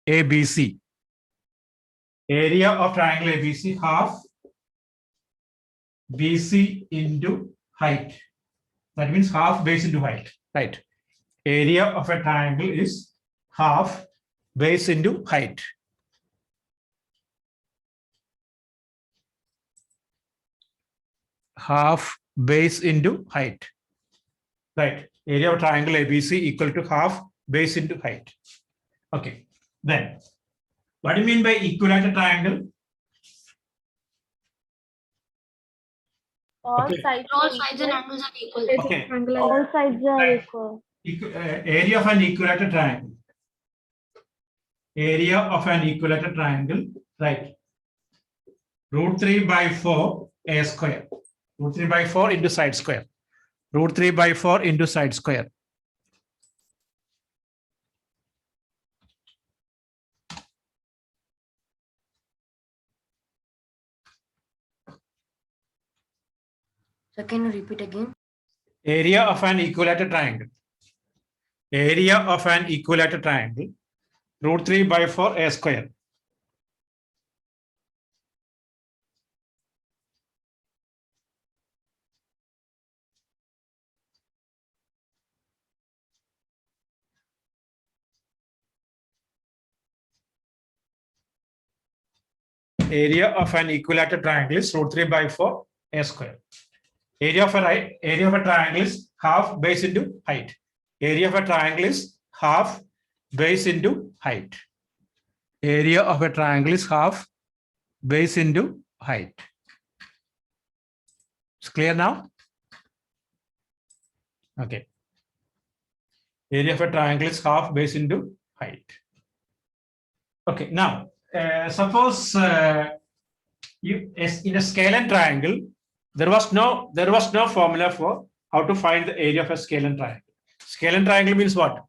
ABC. Area of triangle ABC half BC into height. That means half base into height, right? Area of a triangle is half base into height. Half base into height, right? Area of triangle ABC equal to half base into height. Okay, then what do you mean by equilateral triangle? All Okay. sides and angles are equal. Okay. All sides are equal. Area of an equilateral triangle. Area of an equilateral triangle, right? Root 3 by 4 a square. Root 3 by 4 into side square. Root 3 by 4 into side square. So can you repeat again? Area of an equilateral triangle. Area of an equilateral triangle. Root 3 by 4 a square. Area of an equilateral triangle is root 3 by 4 a square. Area of a triangle is half base into height. Area of a triangle is half base into height. Area of a triangle is half base into height. It's clear now? Okay. Area of a triangle is half base into height. Okay, now suppose in a scalar triangle, there was no formula for how to find the area of a scalar triangle. Scalar triangle means what?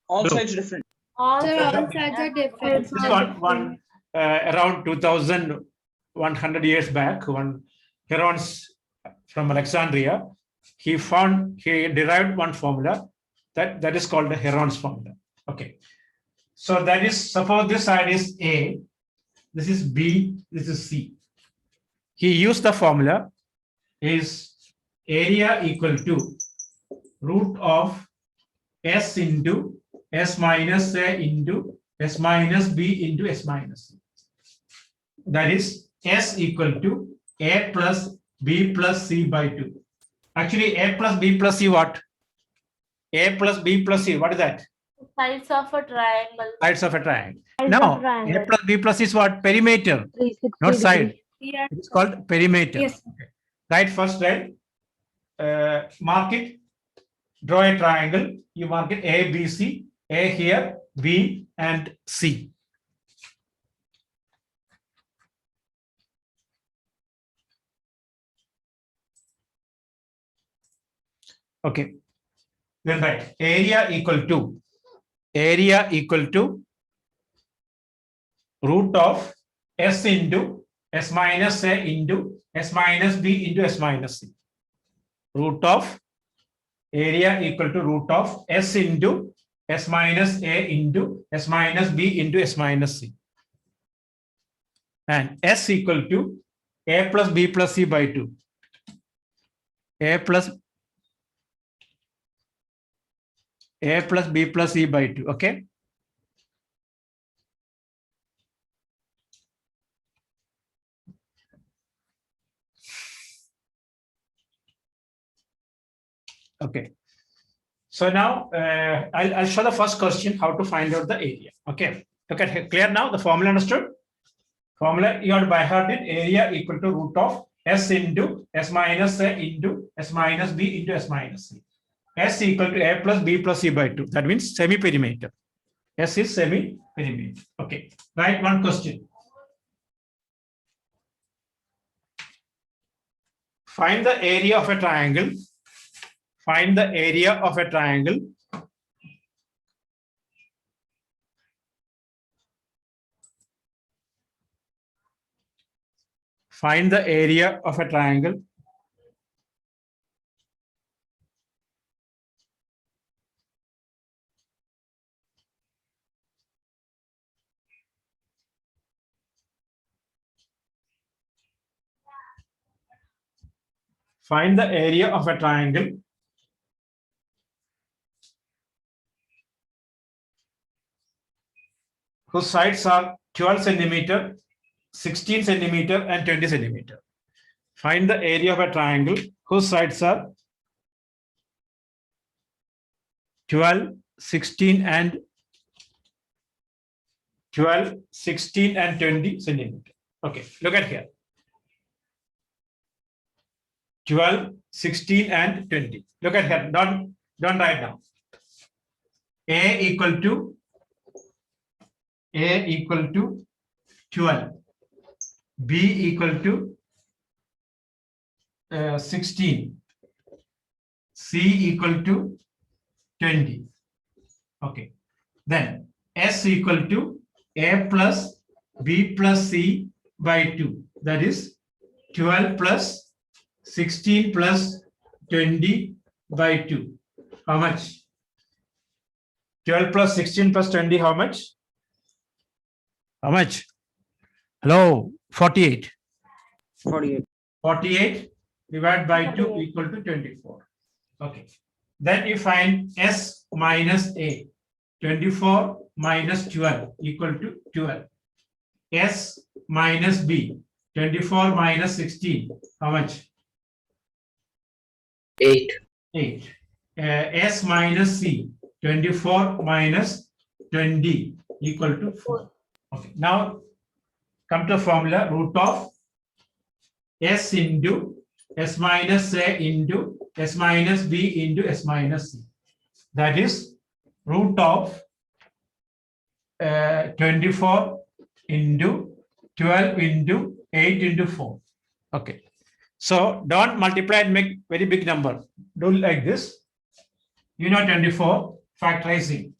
All sides different. All sides are different. This one around 2100 years back, one Herodes from Alexandria, he derived one formula that is called the Heron's formula. Okay, so that is, suppose this side is A, this is B, this is C. He used the formula is area equal to root of S into S minus A into S minus B into S minus C. That is S equal to A plus B plus C by 2. Actually, A plus B plus C what? A plus B plus C, what is that? sides of a triangle. Sides of a triangle. Sides Now, of triangle. A plus B plus C is what? Perimeter, 360 not side. degrees. Yeah. It is called perimeter. Yes. Okay. Right, first right. Mark it. Draw a triangle. You mark it A, B, C. A here, B, and C. Okay. Then right. Area equal to root of S into S minus A into S minus B into S minus C. Root of area equal to root of S into S minus A into S minus B into S minus C. And S equal to A plus B plus C by 2. A plus B plus C by 2. Okay. Okay. So now I'll show the first question how to find out the area. Okay. Okay. Clear now? The formula understood? Formula you are by heart it. Area equal to root of S into S minus A into S minus B into S minus C. S equal to A plus B plus C by 2. That means semi-perimeter. S is semi-perimeter. Okay. Write one question. Find the area of a triangle. Find the area of a triangle. Find the area of a triangle. find the area of a triangle whose sides are 12 centimeter, 16 centimeter, and 20 centimeter. Find the area of a triangle whose sides are 12, 16, and 12, 16, and 20 centimeter. Okay, look at here. 12, 16, and 20. Look at here. Don't write down. A equal to 12. B equal to 16. C equal to 20. Okay. Then S equal to A plus B plus C by 2. That is 12 plus 16 plus 20 by 2. How much? 12 plus 16 plus 20, how much? How much? Hello, 48. 48. 48 divided by 2 equal to 24. Okay. Then you find S minus A. 24 minus 12 equal to 12. S minus B. 24 minus 16. How much? 8. 8. S minus C. 24 minus 20 equal to 4. Okay. Now come to formula root of S into S minus A into S minus B into S minus C. That is root of 24 into 12 into 8 into 4. Okay. So don't multiply and make very big number. Do like this. You know 24 factorizing.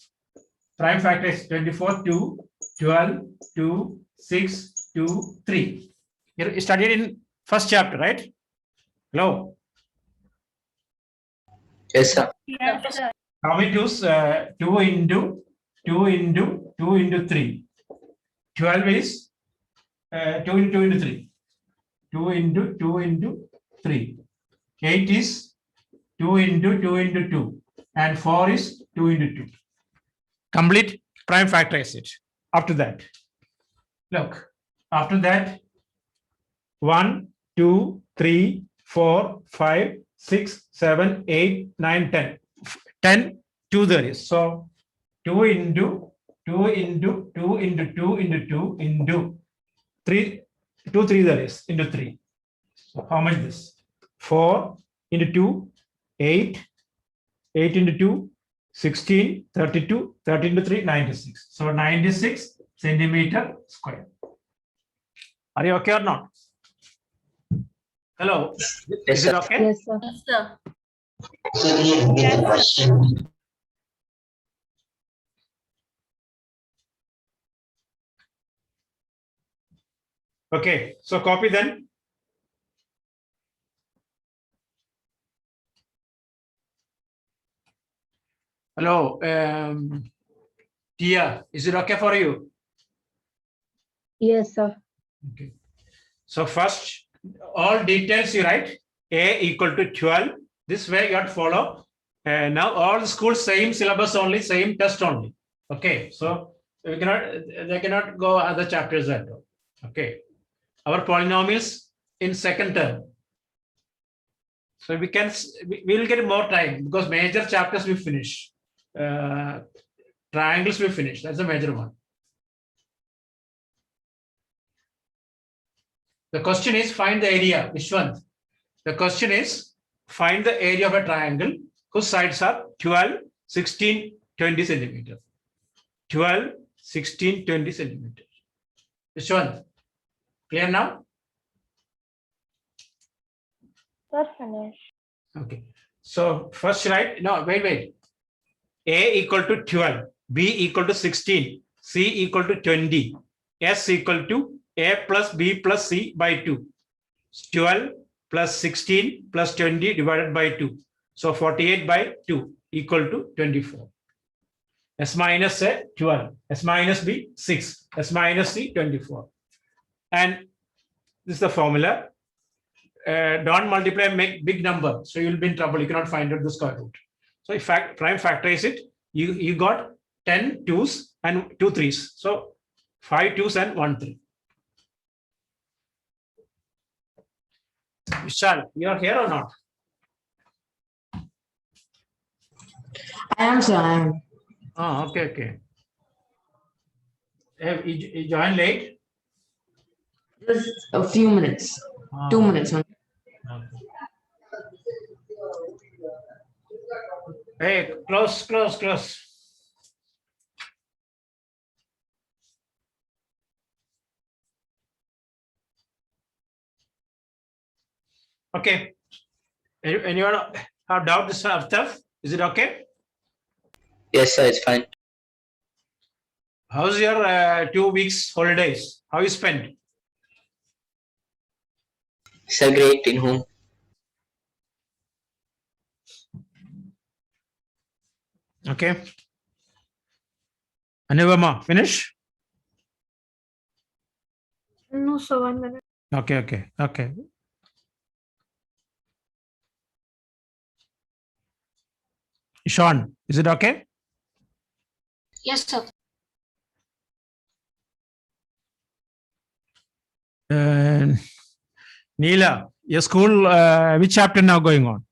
Prime factor is 24, 2, 12, 2, 6, 2, 3. You studied in first chapter, right? Hello. Yes, sir. Yes, sir. How many twos? 2 into 2 into 2 into 3. 12 is 2 into 2 into 3. 2 into 2 into 3. 8 is 2 into 2 into 2. And 4 is 2 into 2. Complete prime factorize it. After that, look, after that, 1, 2, 3, 4, 5, 6, 7, 8, 9, 10. 10, 2 there is. So 2 into 2 into 2 into 2 into 2 into 3, 2, 3 there is into 3. So how much this? 4 into 2, 8, 8 into 2, 16, 32, 30 into 3, 96. So 96 centimeter square. Are you okay or not? Hello. Yes, Is it sir. okay? Yes, sir. Okay. So copy then. Hello. Tia, is it okay for you? Yes, sir. Okay. So first, all details you write. A equal to 12. This way you have to follow. Now all the schools same syllabus only, same test only. Okay. So they cannot go other chapters at all. Okay. Our polynomials in second term. So we will get more time because major chapters we finish. Triangles we finish. That's the major one. The question is find the area. Which one? The question is find the area of a triangle whose sides are 12, 16, 20 centimeters. 12, 16, 20 centimeters. Which one? Clear now? Sir, finish. Okay. So first write, no, wait. A equal to 12, B equal to 16, C equal to 20, S equal to A plus B plus C by 2. 12 plus 16 plus 20 divided by 2. So 48 by 2 equal to 24. S minus A 12, S minus B 6, S minus C 24. And this is the formula. don't multiply, make big number. So you'll be in trouble. You cannot find out the square root. So if prime factorize it, you got 10 twos and 2 threes. So 5 twos and 1 3. Vishal, you are here or not? I am, sir. I am. Oh, okay. You joined late? Just a few minutes. Ah, 2 minutes. Only. okay. Hey, close. Okay. Anyone have doubt this stuff? Is it okay? Yes, sir, it's fine. How's your 2 weeks holidays? How you spent? Sir, great in home. Okay. Anuvama, finish? No, sir, 1 minute. Okay. Sean, is it okay? Yes, sir. Neela, your school, which chapter now going on?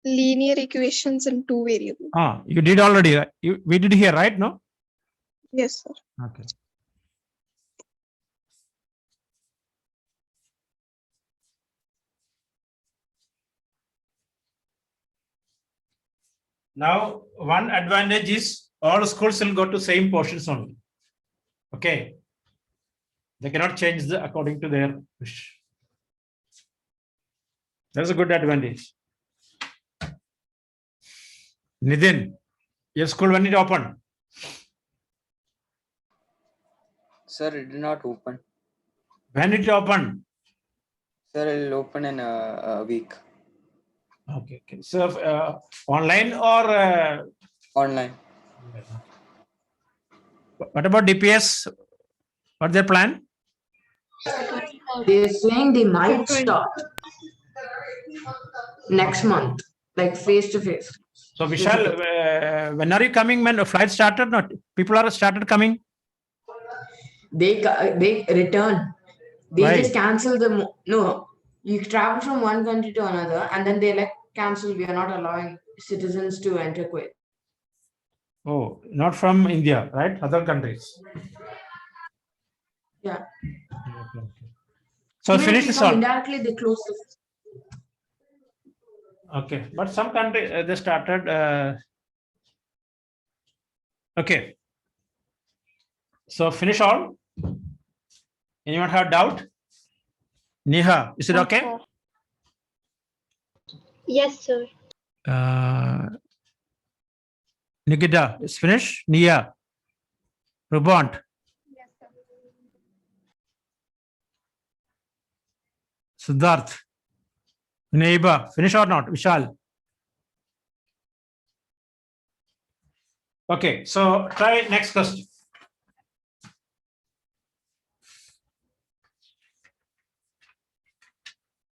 Linear equations in two variables. You did already. Right? We did here, right? No? Yes, sir. Okay. Now, one advantage is all schools will go to same portions only. Okay. They cannot change according to their wish. That's a good advantage. Nidin, your school when it open? Sir, it did not open. When it open? Sir, it will open in a week. Okay. So online or Online. what about DPS? What's their plan? They're saying they might start next month, like face to face. So Vishal, when are you coming? When flight started? Not people are started coming. They return. They Why? just cancel the no. You travel from one country to another, and then they cancel. We are not allowing citizens to enter Kuwait. Oh, not from India, right? Other countries. Yeah. Okay. So Even if finish you this come all. indirectly, they close the. Okay, but some country they started. Okay. So finish all. Anyone have doubt? Neha, is it okay? Yes, sir. Nikita, is finished. Nia, Rubont, Siddharth, Neiba, finish or not? Vishal. Okay, so try next question.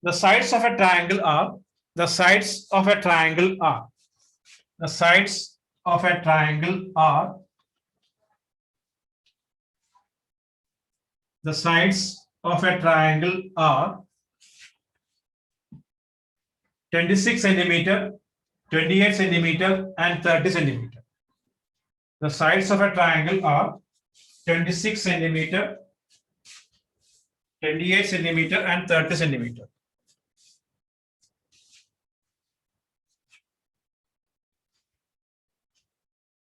The sides of a triangle are the sides of a triangle are the sides of a triangle are the sides of a triangle are 26 centimeter, 28 centimeter, and 30 centimeter. The sides of a triangle are 26 centimeter, 28 centimeter, and 30 centimeter.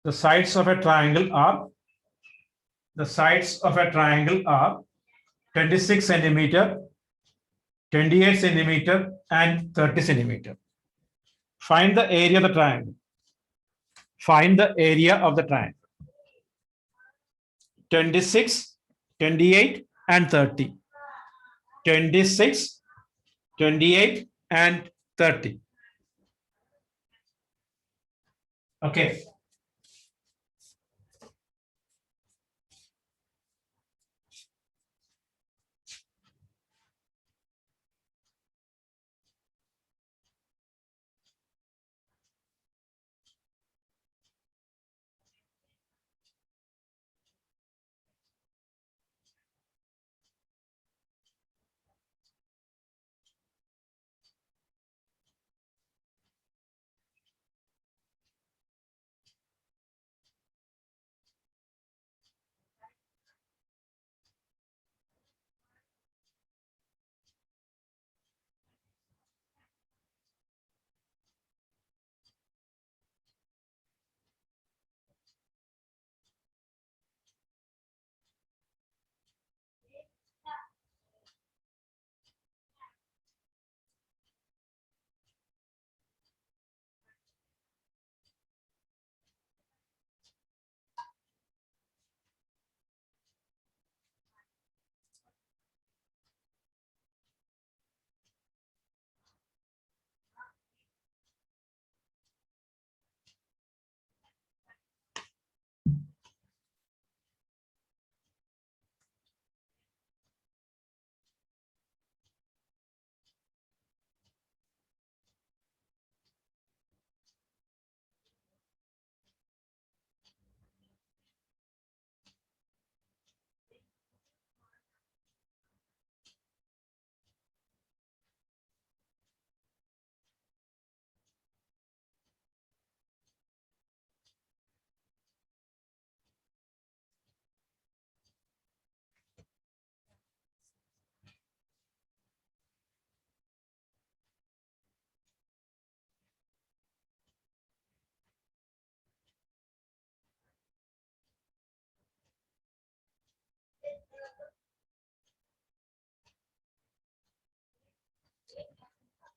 The sides of a triangle are 26 centimeter, 28 centimeter, and 30 centimeter. Find the area of the triangle. Find the area of the triangle. 26, 28, and 30. 26, 28, and 30. Okay.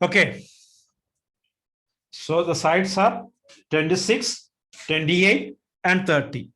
Okay. So the sides are 26, 28, and 30.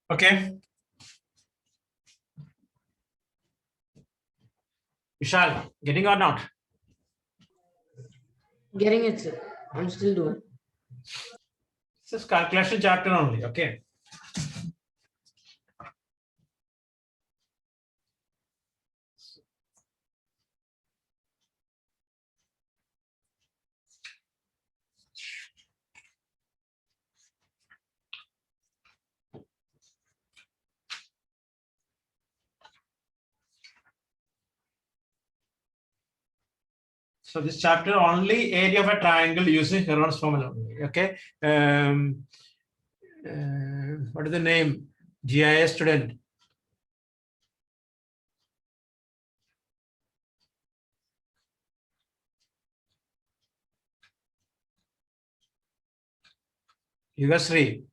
Okay. Vishal, getting or not? Getting it, sir. I'm still doing. This is calculation chapter only. Okay. So this chapter only area of a triangle using Heron's formula only. Okay. What is the name? GIS student. Yugasri.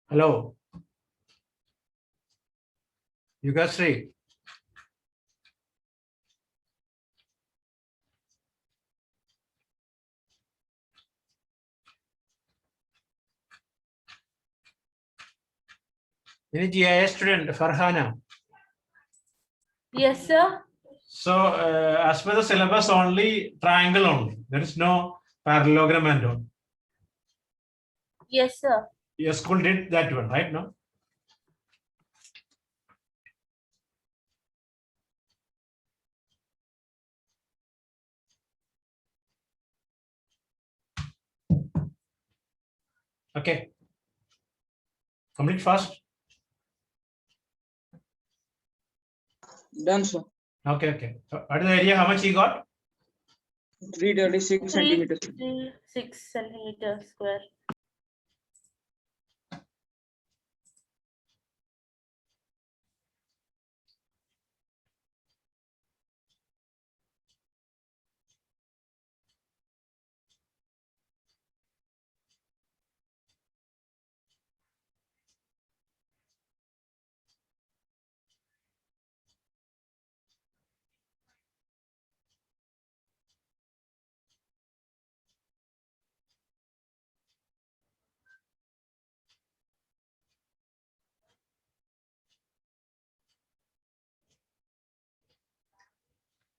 Hello. Yugasri. Any GIS student, Farhana. Yes, sir. So as per the syllabus, only triangle only. There is no parallelogram and all. Yes, sir. Your school did that one, right? No? Okay. Complete fast. Done, sir. Okay, okay. What is the area? How much he got? 336 centimeters. 6 centimeters square.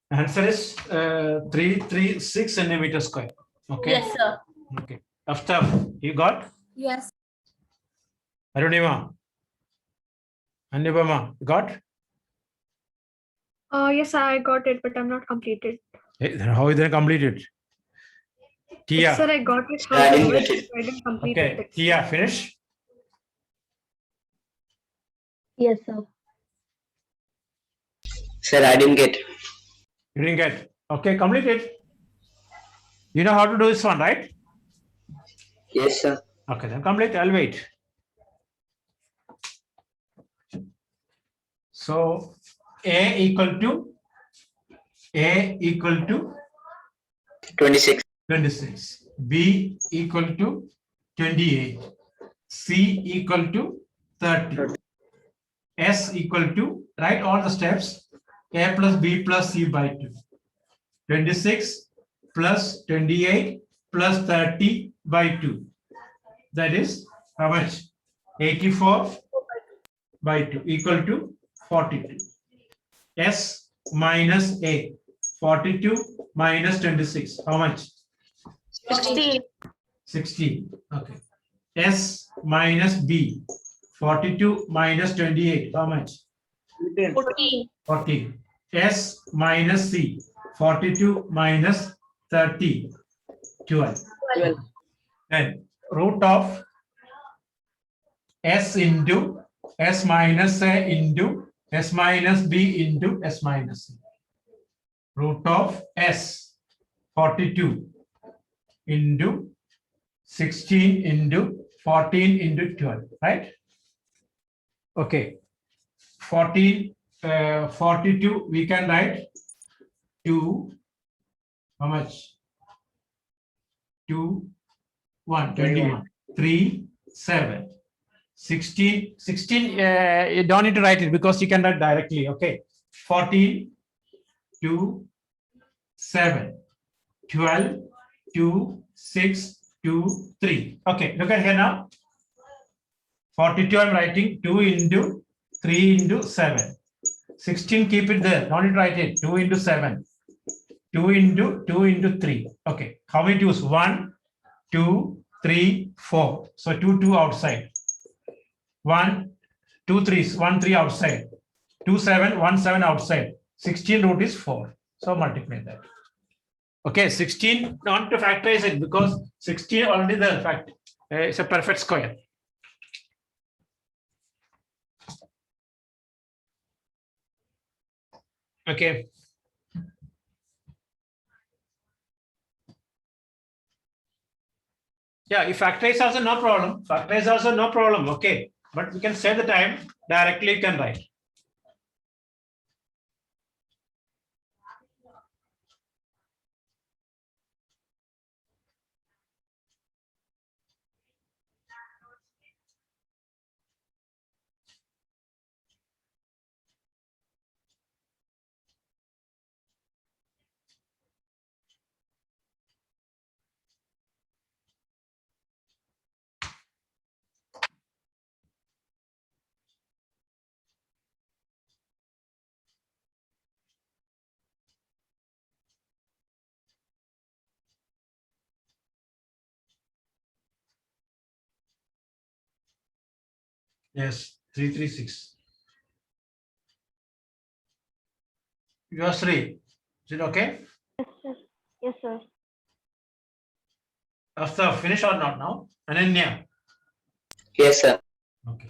Answer is 336 centimeters square. Okay. Yes, sir. Okay. After you got Yes. Arunima. Anubama, you got? Yes, I got it, but I'm not completed. Hey, then how you then complete it? Tia. Yes, sir, I got it. I didn't however, get it. I didn't complete Okay. it. Tia, finish. Yes, sir. Sir, I didn't get. You didn't get. Okay, complete it. You know how to do this one, right? Yes, sir. Okay, then complete. I'll wait. So A equal to 26. 26. B equal to 28. C equal to 30. S equal to, write all the steps. A plus B plus C by 2. 26 plus 28 plus 30 by 2. That is how much? 84 by 2 equal to 42. S minus A. 42 minus 26. How much? 60. 16. Okay. S minus B. 42 minus 28. How much? 14. 14. S minus C. 42 minus 30. 12. 12. Then root of S into S minus A into S minus B into S minus C. Root of S 42 into 16 into 14 into 12, right? Okay. 42 we can write 2. How much? 2, 1, 21. 3, 7. 16, you don't need to write it because you can write directly. Okay. 14, 2, 7, 12, 2, 6, 2, 3. Okay, look at here now. 42 I'm writing 2 into 3 into 7. 16 keep it there. Don't need to write it. 2 into 7. 2 into 3. Okay. How many twos? 1, 2, 3, 4. So 2, 2 outside. 1, 2 3s, 1 3 outside. 2 7, 1 7 outside. 16 root is 4. So multiply that. Okay, 16 not to factorize it because 16 already there. Fact, it's a perfect square. Okay. Yeah, if factorize also no problem. Factorize also no problem. Okay, but we can save the time. Directly you can write. Yes, 336. Yours 3. Is it okay? Yes, sir. Yes, sir. After finish or not now? Ananya. Yes, sir. Okay.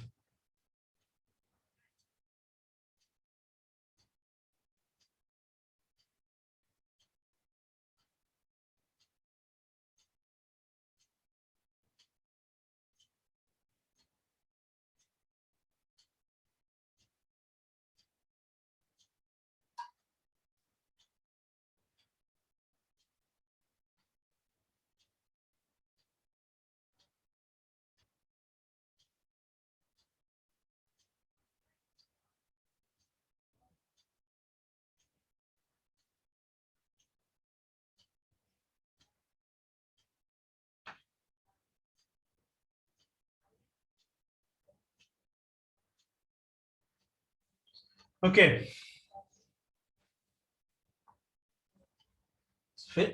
Okay.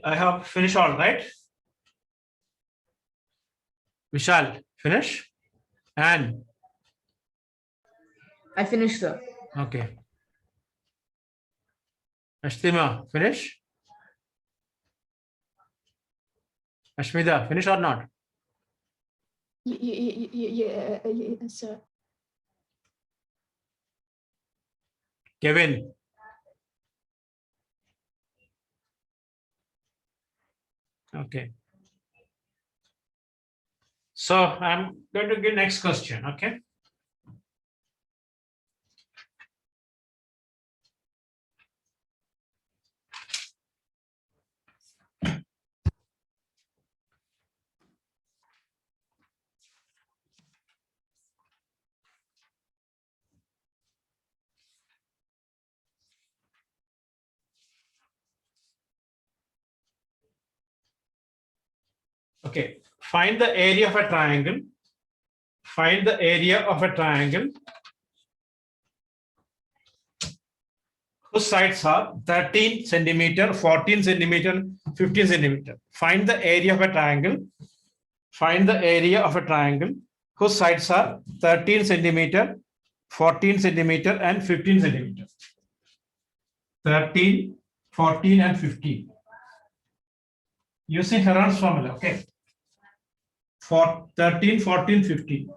I have finished all, right? Vishal, finish? And I finished, sir. okay. Ashtima, finish? Ashmita, finish or not? Yes, sir. Kevin, Okay. So I'm going to give next question. Okay. Okay. Find the area of a triangle. Find the area of a triangle whose sides are 13 centimeter, 14 centimeter, 15 centimeter. Find the area of a triangle. Find the area of a triangle whose sides are 13 centimeter, 14 centimeter, and 15 centimeter. 13, 14, and 15. Using Heron's formula, okay? For 13, 14, 15.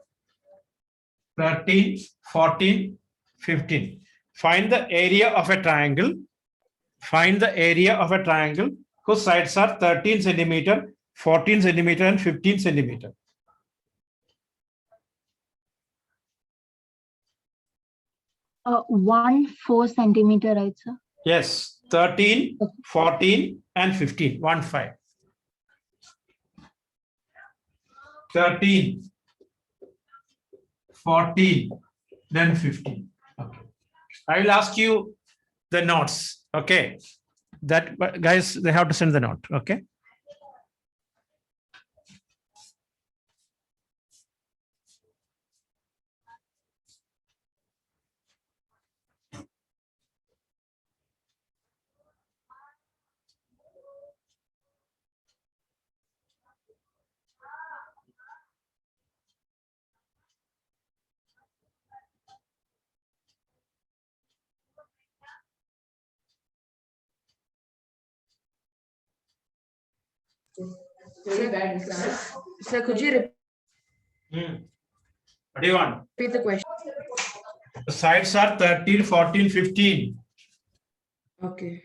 13, 14, 15. Find the area of a triangle. Find the area of a triangle whose sides are 13 centimeter, 14 centimeter, and 15 centimeter. One 4 centimeter, right, sir? Yes, 13, 14, and 15. 1, 5. 13, 14, then 15. Okay. I will ask you the notes. Okay. That, guys, they have to send the note. Okay. Very bad, sir. Sir, could you What do you want? repeat the question? The sides are 13, 14, 15. Okay.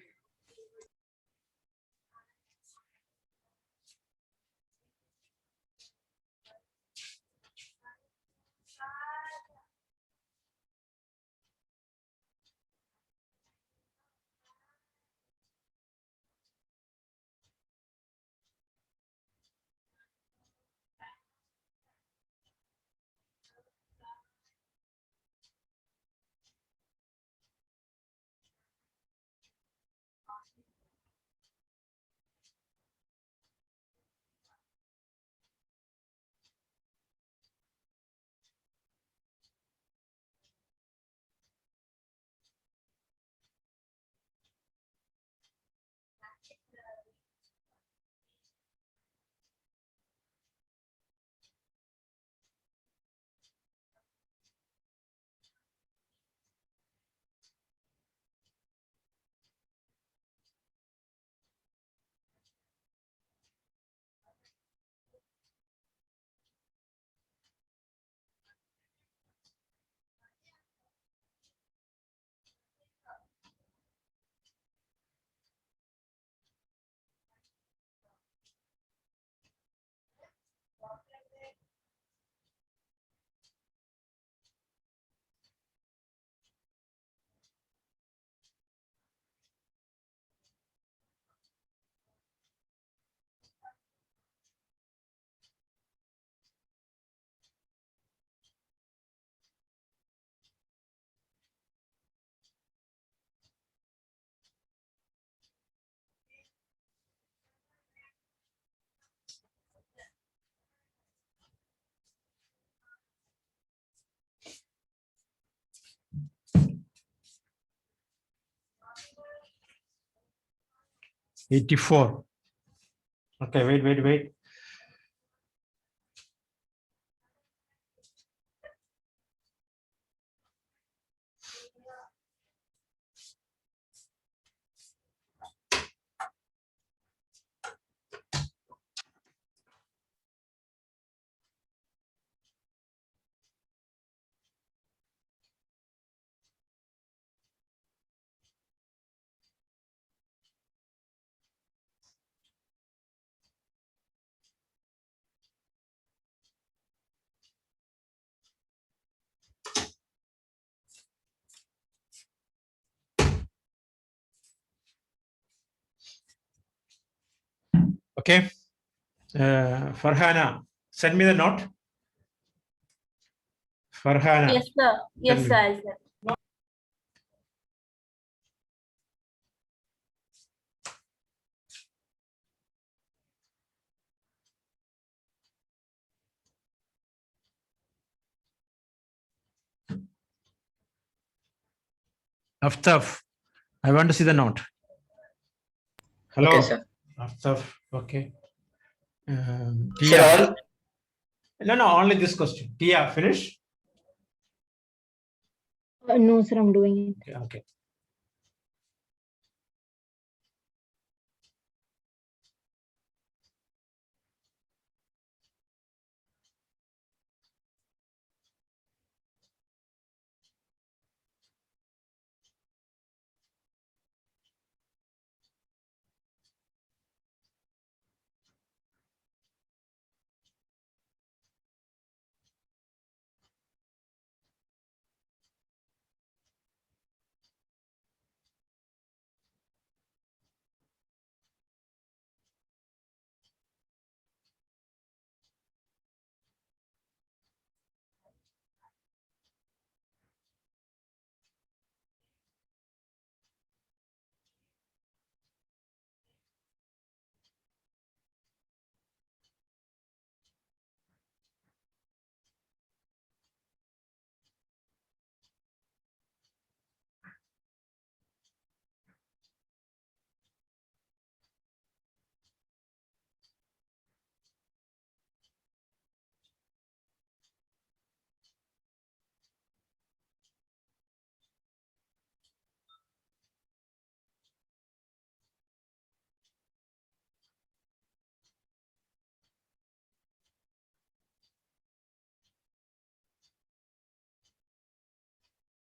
$84. Okay, wait. Okay. Farhana, send me the note. Farhana. Yes, sir. Yes, Tell sir. me. I'll send. Aftaf, I want to see the note. Hello. Okay, sir. Aftaf, okay. Sir, Tia. all? No, only this question. Tia, finish? No, sir, I'm doing it. Okay.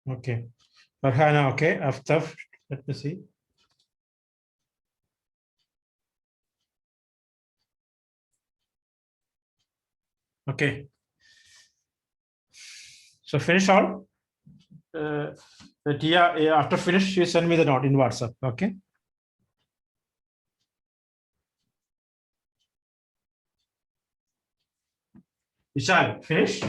Okay. Farhana, okay. Aftaf, let me see. Okay. So finish all. Tia, after finish, you send me the note in WhatsApp. Okay. Vishal, finish?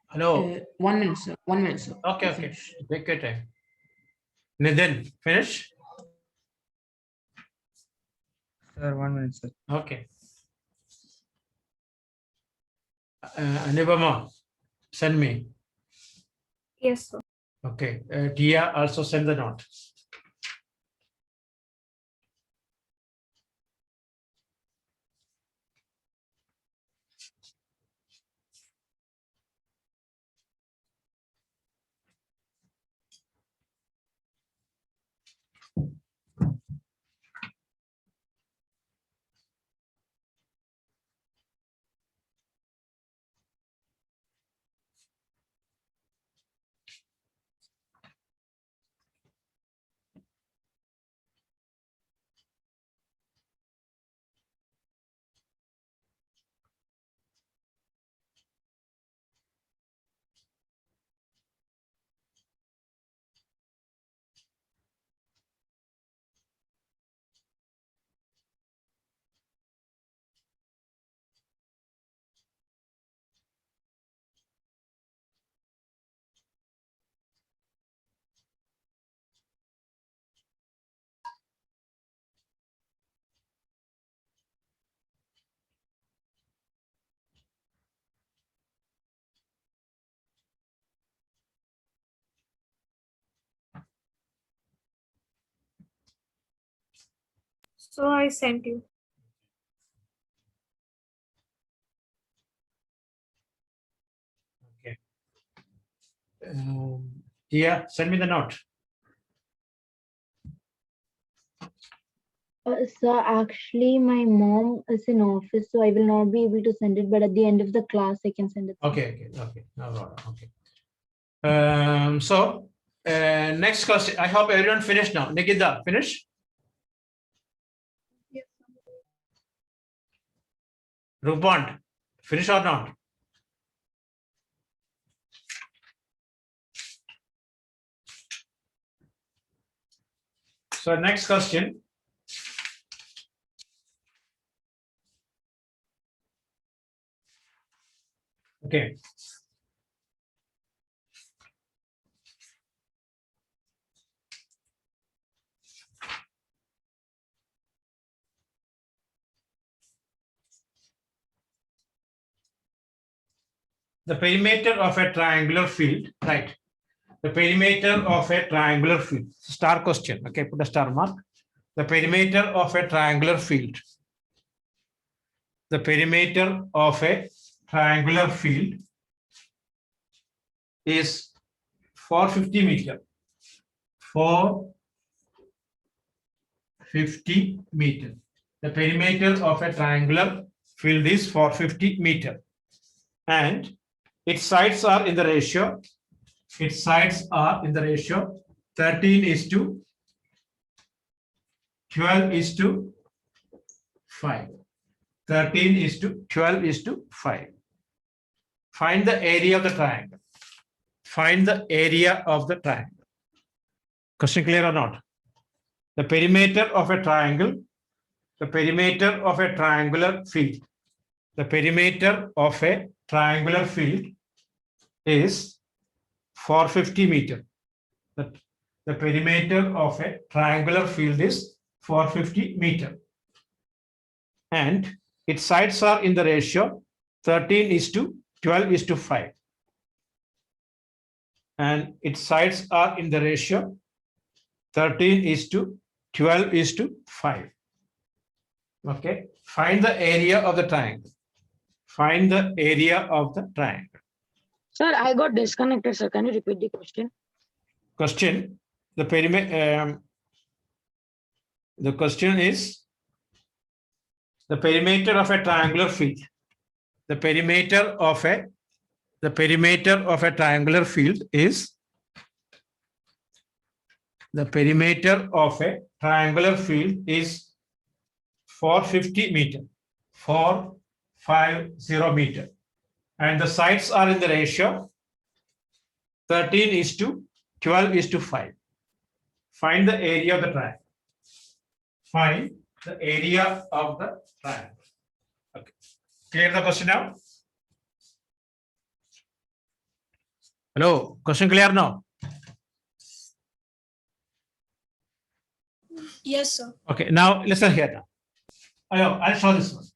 Hello. 1 minute, sir. 1 minute, sir. Okay, I'll okay. finish. Take your time. Nitin, finish? Sir, 1 minute, sir. Okay. Anubama, send me. Yes, sir. Okay. Tia, also send the note. So I sent you. Okay. Tia, send me the note. Sir, actually, my mom is in office, so I will not be able to send it. But at the end of the class, I can send it. sir. Okay. No problem. Okay. So next question. I hope everyone finished now. Nikita, finish? Rupant, finish or not? So next question. Okay. The perimeter of a triangular field, right? The perimeter of a triangular field. Star question. Okay, put a star mark. The perimeter of a triangular field. The perimeter of a triangular field is 450 meter. 450 meter. The perimeter of a triangular field is 450 meter. And its sides are in the ratio. Its sides are in the ratio 13:12:5. 13:12:5. Find the area of the triangle. Find the area of the triangle. Question clear or not? The perimeter of a triangle, the perimeter of a triangular field. The perimeter of a triangular field is 450 meter. The perimeter of a triangular field is 450 meter. And its sides are in the ratio 13:12:5. And its sides are in the ratio 13:12:5. Okay. Find the area of the triangle. Find the area of the triangle. Sir, I got disconnected, sir. Can you repeat the question? Question. The perimeter. The question is the perimeter of a triangular field. The perimeter of a triangular field is the perimeter of a triangular field is 450 meter. 450 meter. And the sides are in the ratio 13:12:5. Find the area of the triangle. Find the area of the triangle. Okay. Clear the question now? Hello, question clear now? Yes, sir. Okay, now listen here now. I'll show this one.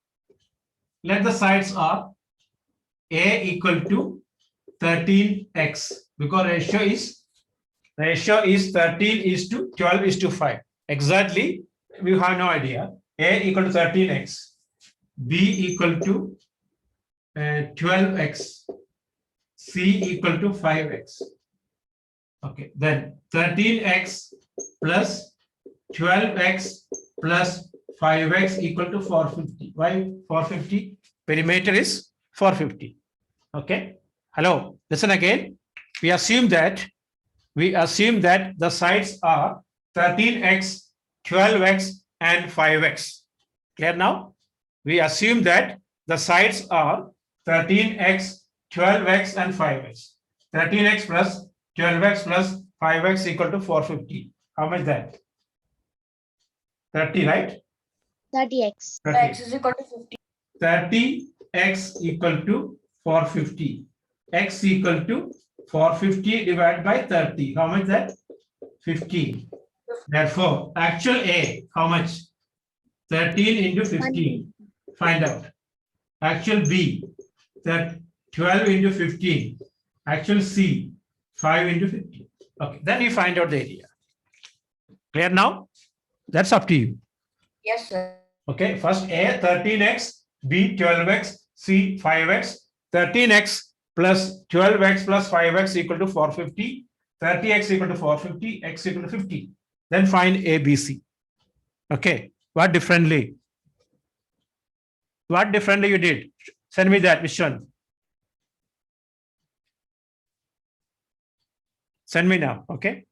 Let the sides are A equal to 13x because ratio is 13:12:5. Exactly, we have no idea. A equal to 13x, B equal to 12x, C equal to 5x. Okay, then 13x plus 12x plus 5x equal to 450. Why 450? Perimeter is 450. Okay. Hello, listen again. We assume that the sides are 13x, 12x, and 5x. Clear now? We assume that the sides are 13x, 12x, and 5x. 13x plus 12x plus 5x equal to 450. How much that? 30, right? 30x. 30. X is equal to 50. 30x equal to 450. X equal to 450 divided by 30. How much that? 15. Therefore, actual A, how much? 13 into 15. Find out. Actual B, that 12 into 15. Actual C, 5 into 15. Okay, then you find out the area. Clear now? That's up to you. Yes, sir. Okay, first A 13x, B 12x, C 5x. 13x plus 12x plus 5x equal to 450. 30x equal to 450, x equal to 50. Then find A, B, C. Okay, what differently? What differently you did? Send me that, which one? Send me now, okay?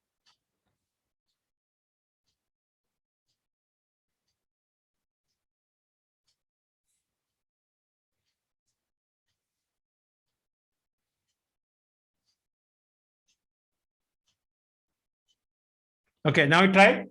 Okay, now we try.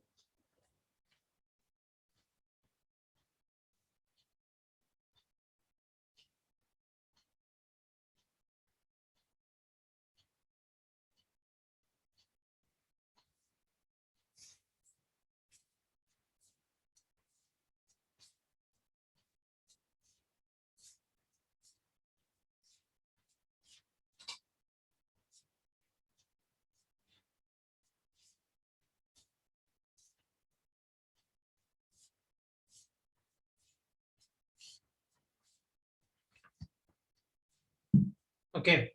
Okay.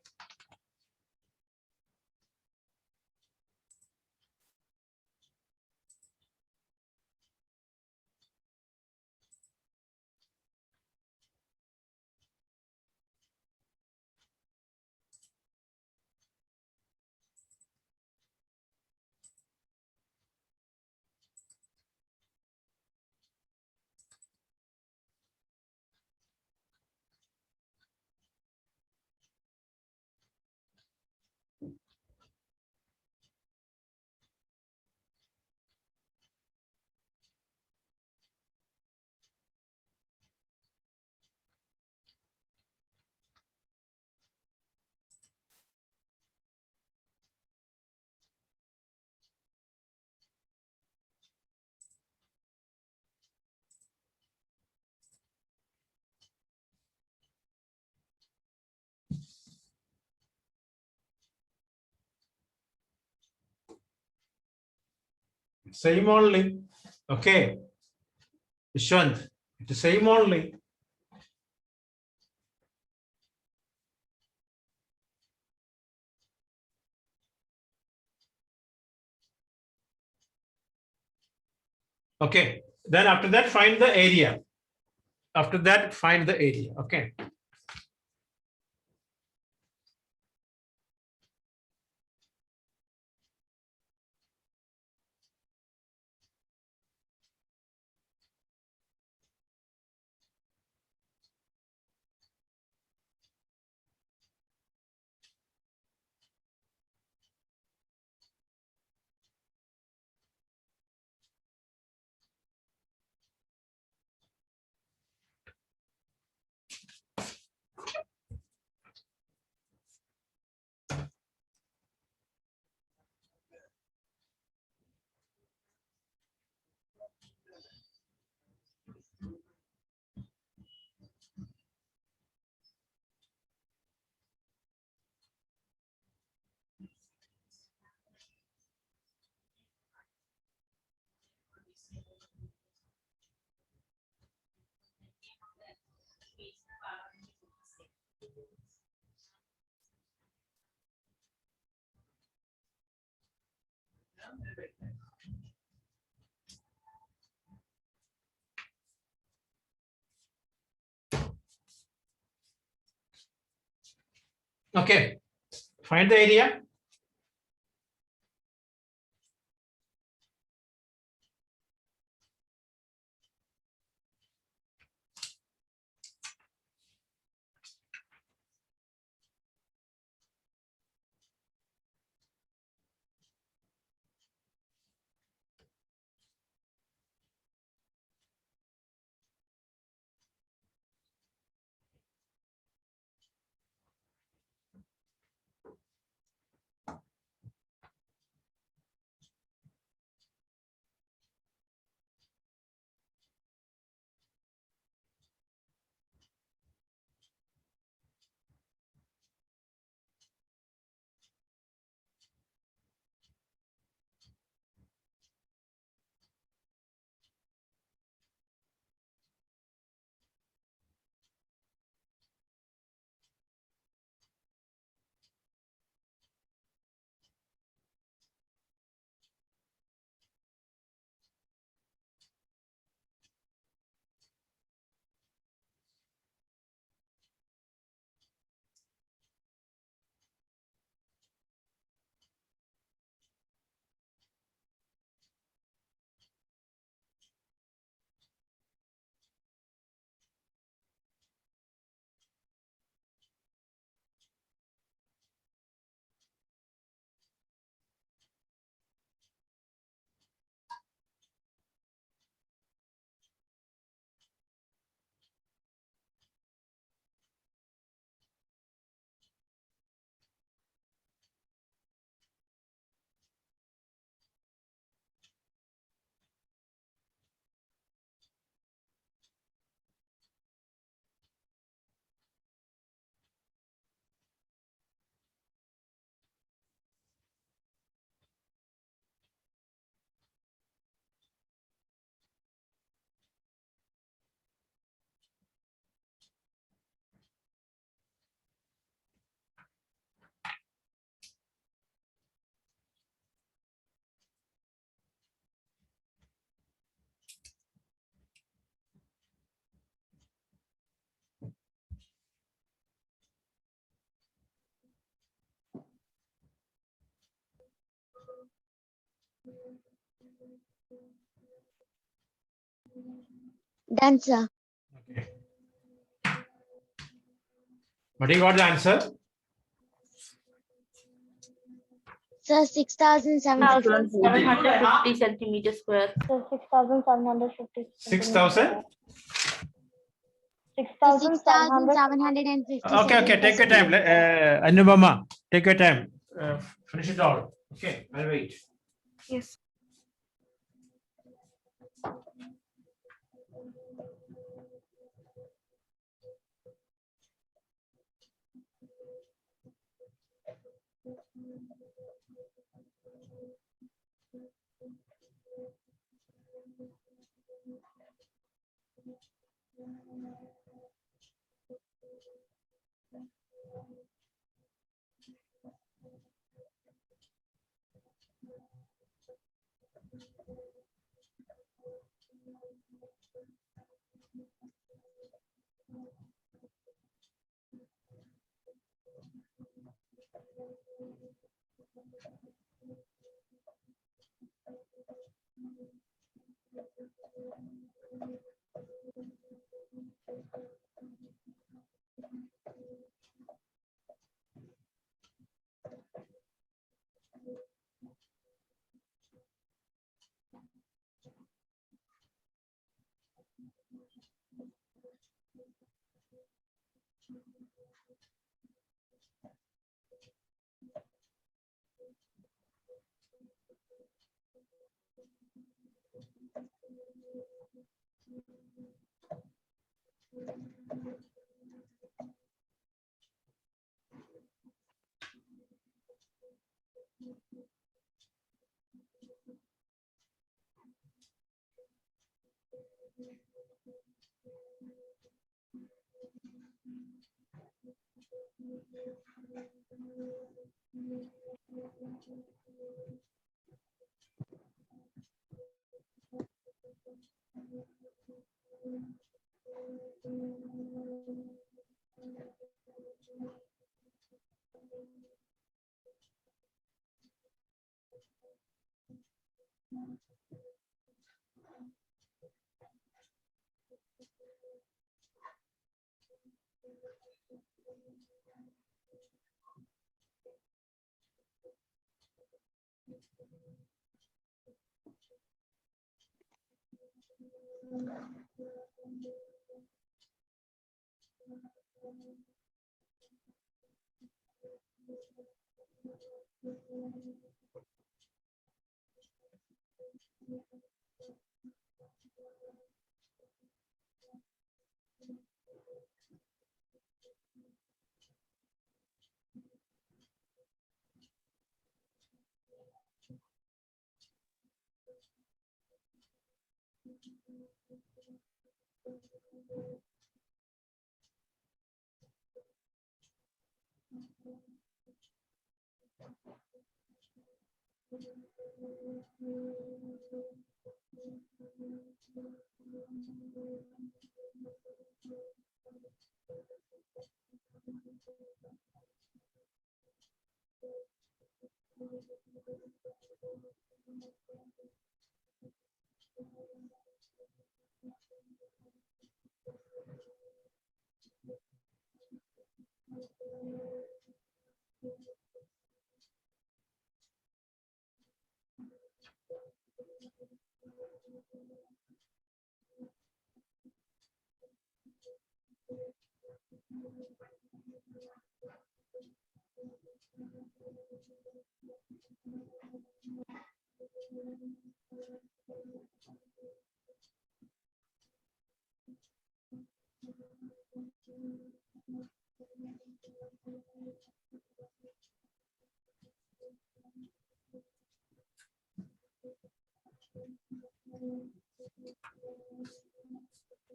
Same only. Okay. Vishwant, it is same only. Okay. Then after that, find the area. After that, find the area. Okay. Okay. Find the area. Done, sir. Okay. What you got the answer? Sir, 6,750. 750 centimeter square. So 6,750. 6,000? 6,750. Okay, take your time. Anubama, take your time. Finish it all. Okay, I'll wait. Yes.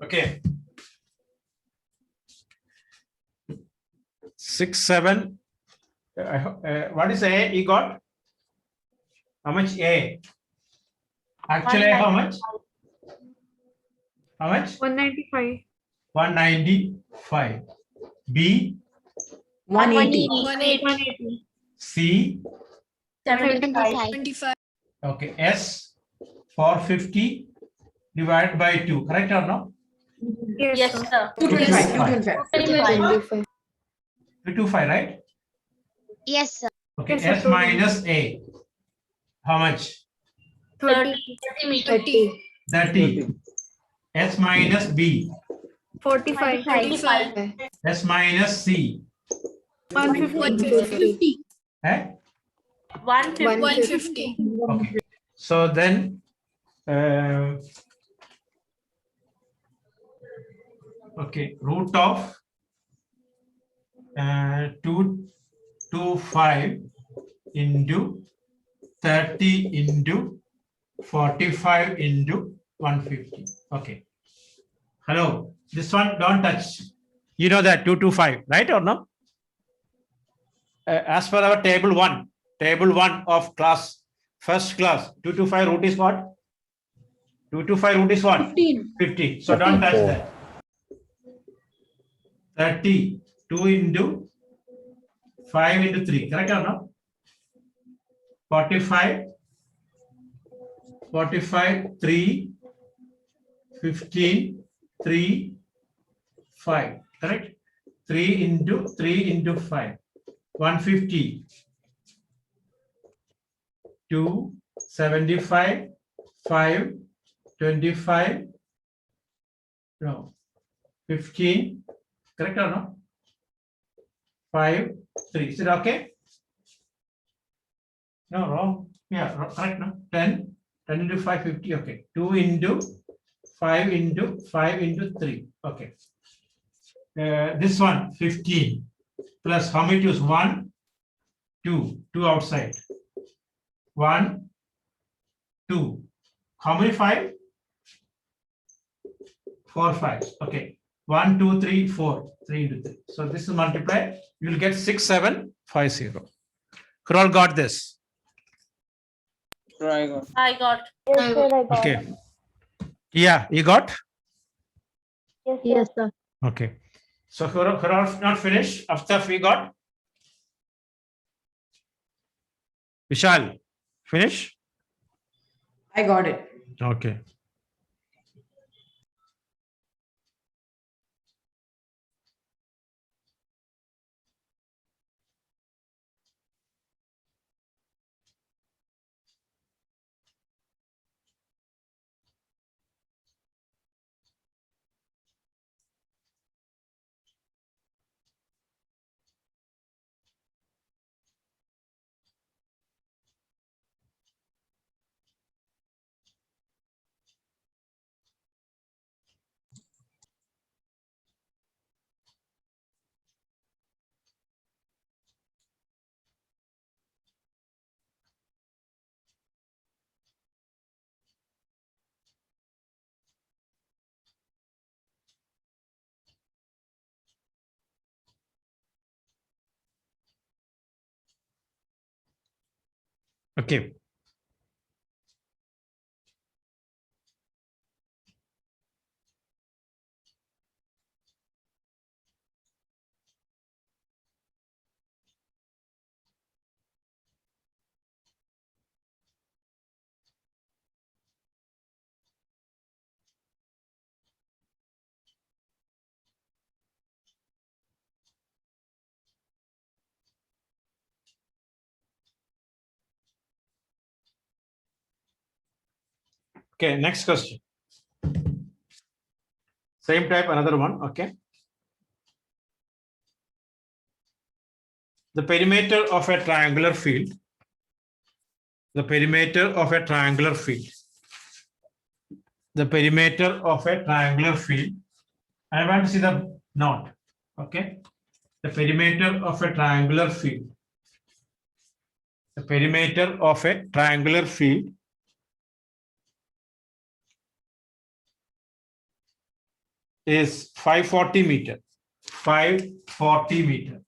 Okay. 6, 7. What is A? You got? How much A? Actually, how much? How much? 195. 195. B, 180. 180. C. 75. Okay. S. 450 divided by 2, correct or no? Yes, sir. 225. 25. 225, right? Yes, sir. Okay, Yes, sir, S minus A. How much? 30 30. 30. S minus B. 45 S minus C. 150 Eh? 150 Okay. So then, okay, root of 225 into 30 into 45 into 150. Okay. Hello, this one don't touch. You know that 225, right or no? As per our table one of class, first class, 225 root is what? 225 root is what? 15. So don't touch that. 30, 2 into 5 into 3, correct or no? 45, 3, 15, 3, 5, correct? 3 into 5, 150, 2, 75, 5, 25, no, 15, correct or no? 5, 3, is it okay? No, wrong. Yeah, correct, no? 10 into 5, 50, okay. 2 into 5 into 5 into 3, okay. This one, 15, plus how many twos? 1, 2 outside. 1, 2. How many 5? 4 5s, okay. 1, 2, 3, 4, 3 into 3. So this is multiplied, you will get 6750. Who all got this? I got. I got Okay. Yeah, you got? Yes, sir. Okay. So who all not finished? Aftaf, we got? Vishal, finish? I got it. Okay. Okay. Okay, next question. Same type, another one, okay. The perimeter of a triangular field. The perimeter of a triangular field. The perimeter of a triangular field. I want to see the knot, okay. The perimeter of a triangular field. The perimeter of a triangular field is 540 meter. 540 meter.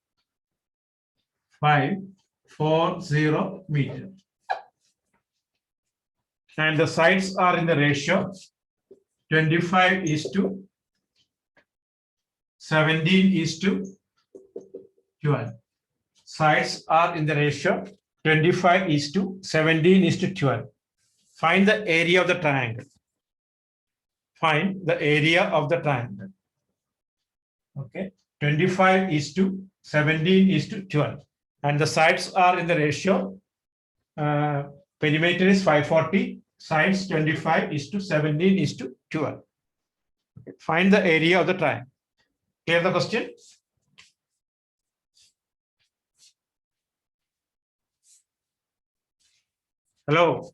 540 meter. And the sides are in the ratio 25:17:12. Sides are in the ratio 25:17:12. Find the area of the triangle. Find the area of the triangle. Okay. 25 is to 17 is to 12. And the sides are in the ratio. Perimeter is 540. Sides 25 is to 17 is to 12. Okay. Find the area of the triangle. Clear the question? Hello.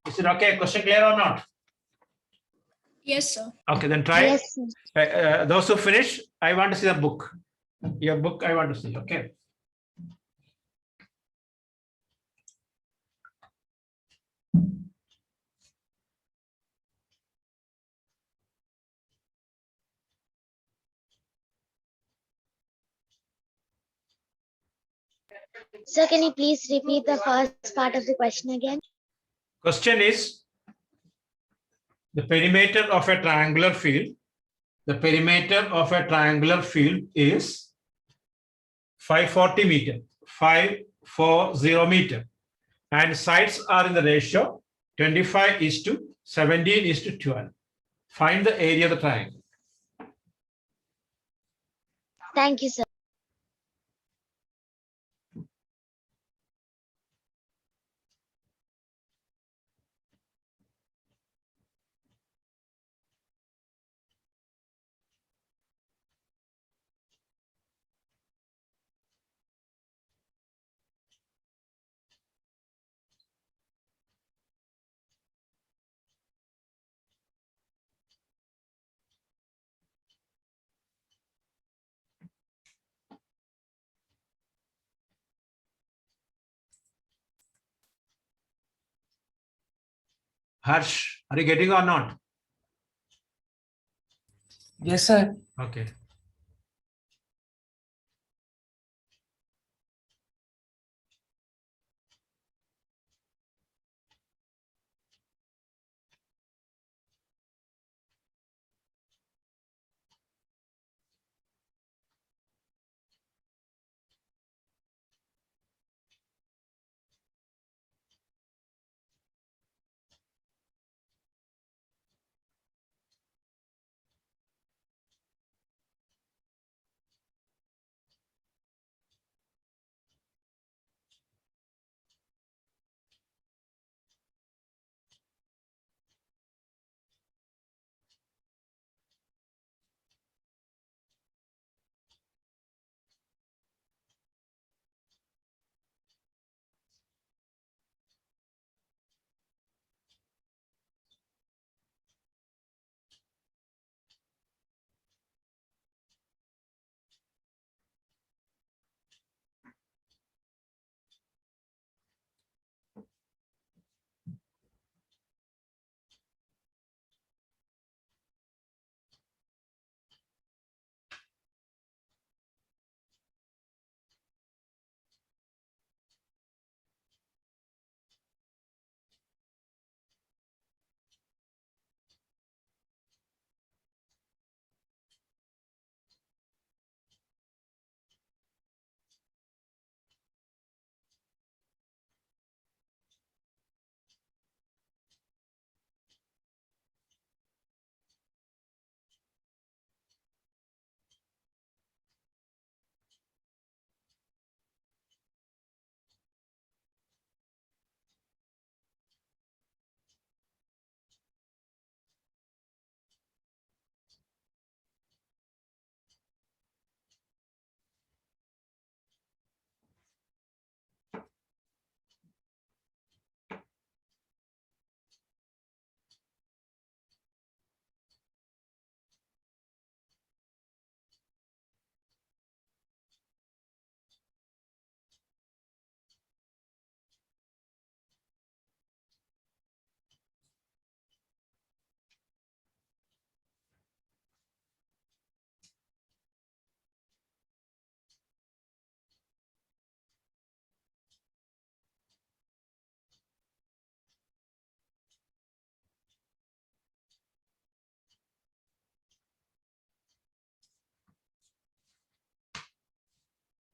Is it okay? Question clear or not? Yes, sir. Okay, then try. Yes, sir. Those who finish, I want to see the book. Your book, I want to see. Okay. Sir, can you please repeat the first part of the question again? Question is the perimeter of a triangular field. The perimeter of a triangular field is 540 meter, 540 meter. And sides are in the ratio 25 is to 17 is to 12. Find the area of the triangle. Thank you, sir. Harsh, are you getting or not? Yes, sir. Okay.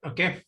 Okay.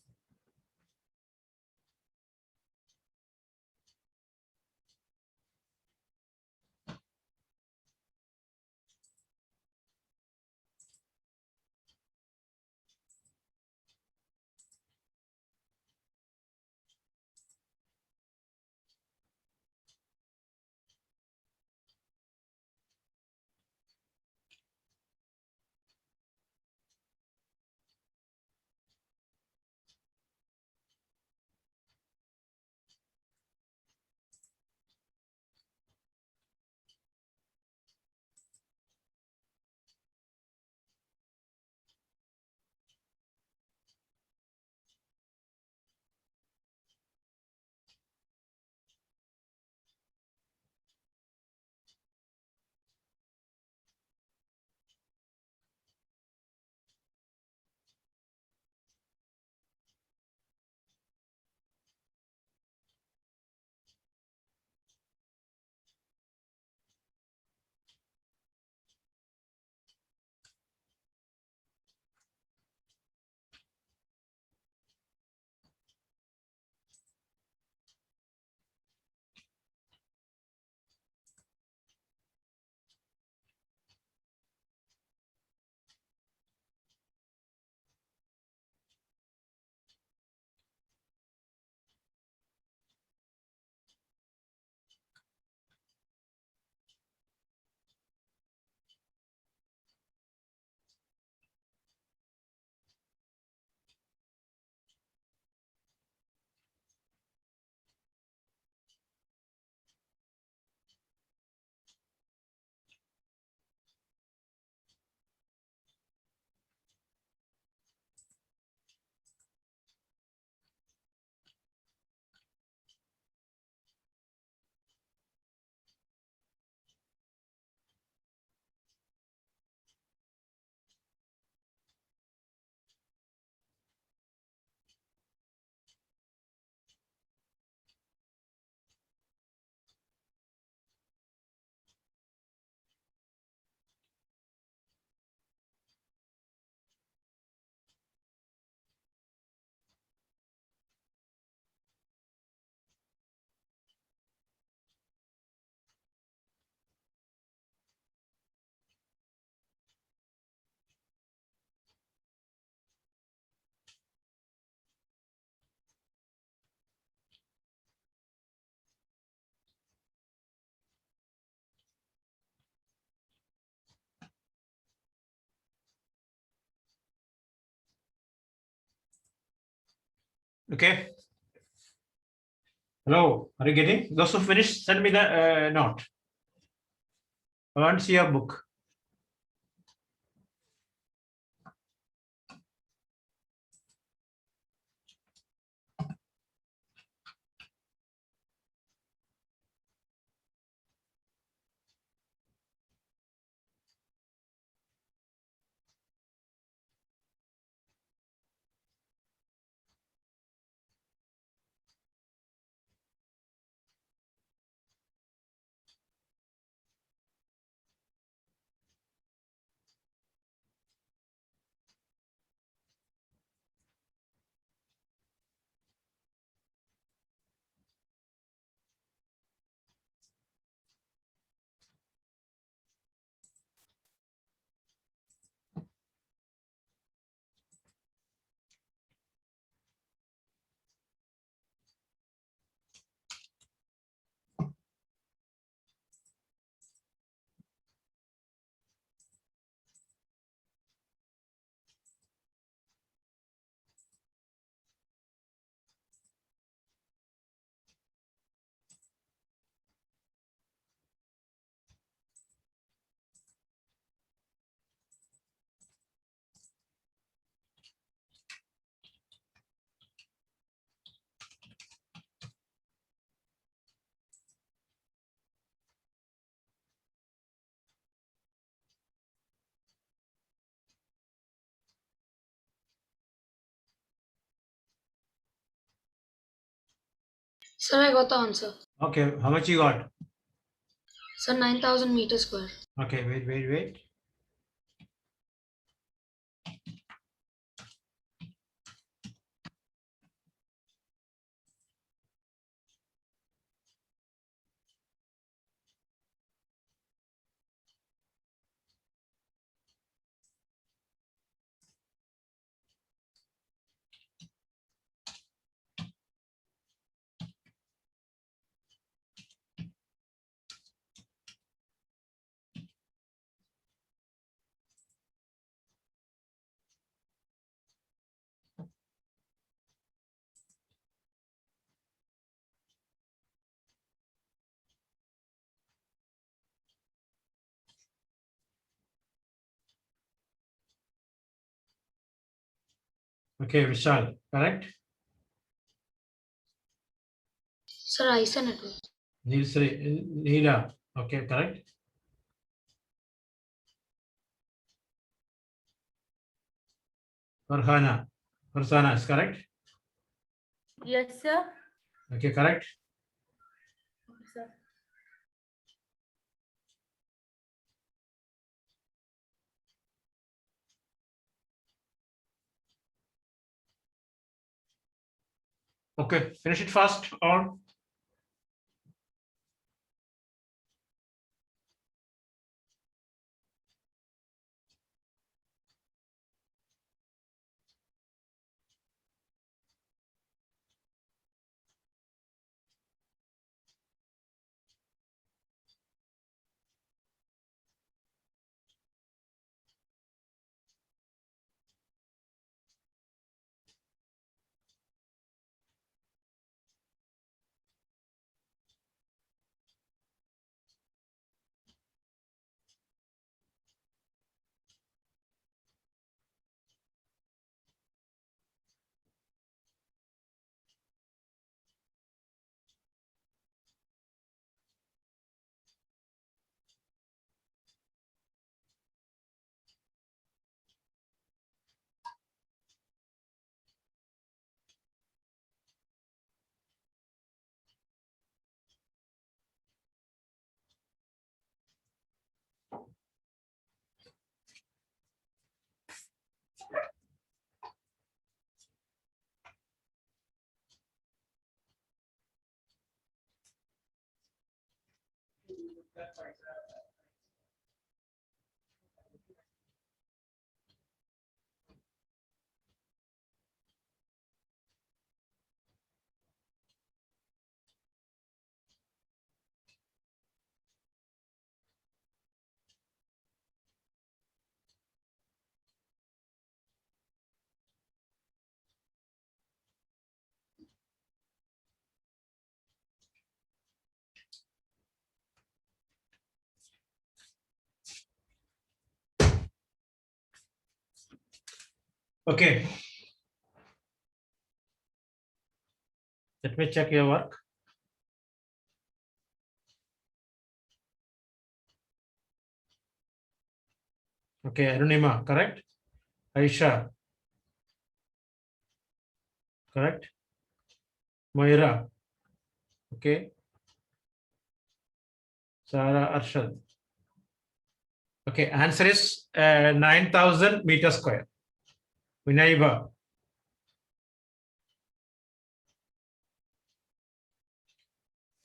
Okay. Hello, are you getting? Those who finished, send me the note. I want to see your book. Sir, I got the answer. Okay, how much you got? Sir, 9,000 meters square. Okay, wait. Okay, Vishal, correct? Sir, Isa network. Neela, okay, correct? Farhana is correct? Yes, sir. Okay, correct? Sir. Okay, finish it fast or Okay. Let me check your work. Okay, Arunima, correct? Aisha, correct? Moira, okay. Sarah, Arshad. Okay, answer is 9,000 meters square. Vinaiba.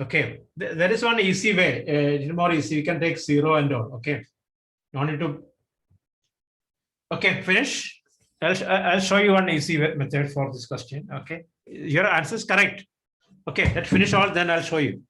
Okay, there is one easy way. It's more easy. We can take 0 and all. Okay, no need to. Okay, finish. I'll show you one easy method for this question. Okay, your answer is correct. Okay, let's finish all. Then I'll show you.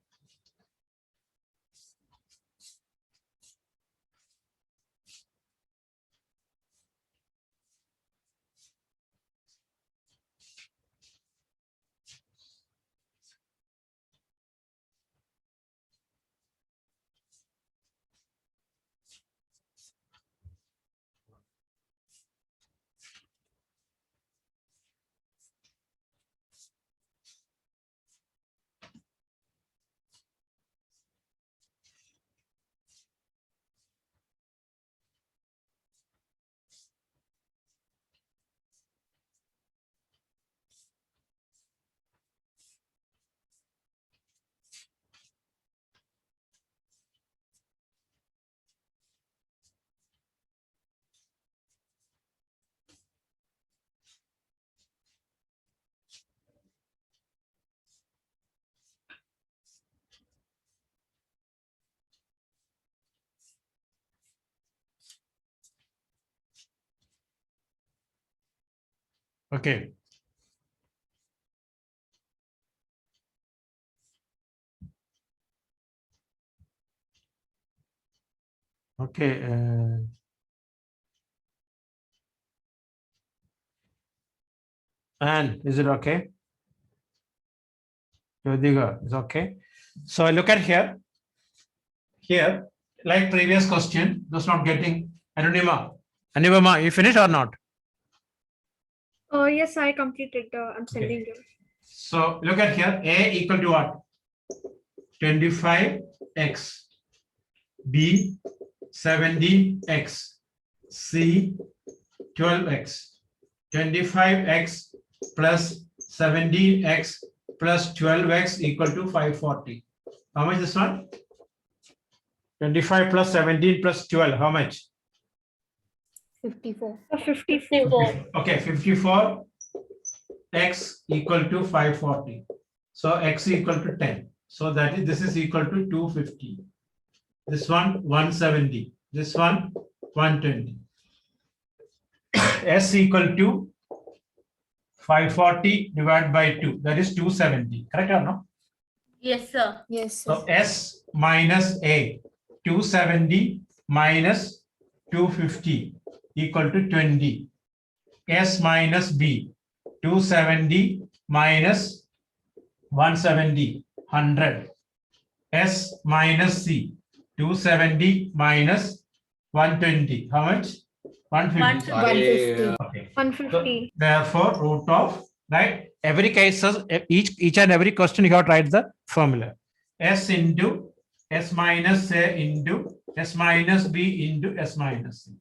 Okay. Okay. And is it okay? Jyotika is okay. So look at here. Here, like previous question, those not getting Anonima. Anonima, you finished or not? Oh, yes, I completed. I'm sending you. So look at here. A equal to what? 25x. B 70x. C 12x. 25x plus 70x plus 12x equal to 540. How much this one? 25 plus 17 plus 12. How much? 54. 54. Okay, 54 x equal to 540. So x equal to 10. So that is, this is equal to 250. This one 170. This one 120. S equal to 540 divided by 2. That is 270. Correct or no? Yes, sir. Yes, So S minus A 270 minus 250 equal to 20. S minus B 270 minus 170 100. S minus C 270 minus 120. How much? 150. 150. Okay. 150. Therefore, root of, right? Every case, each and every question you have to write the formula. S into S minus A into S minus B into S minus C.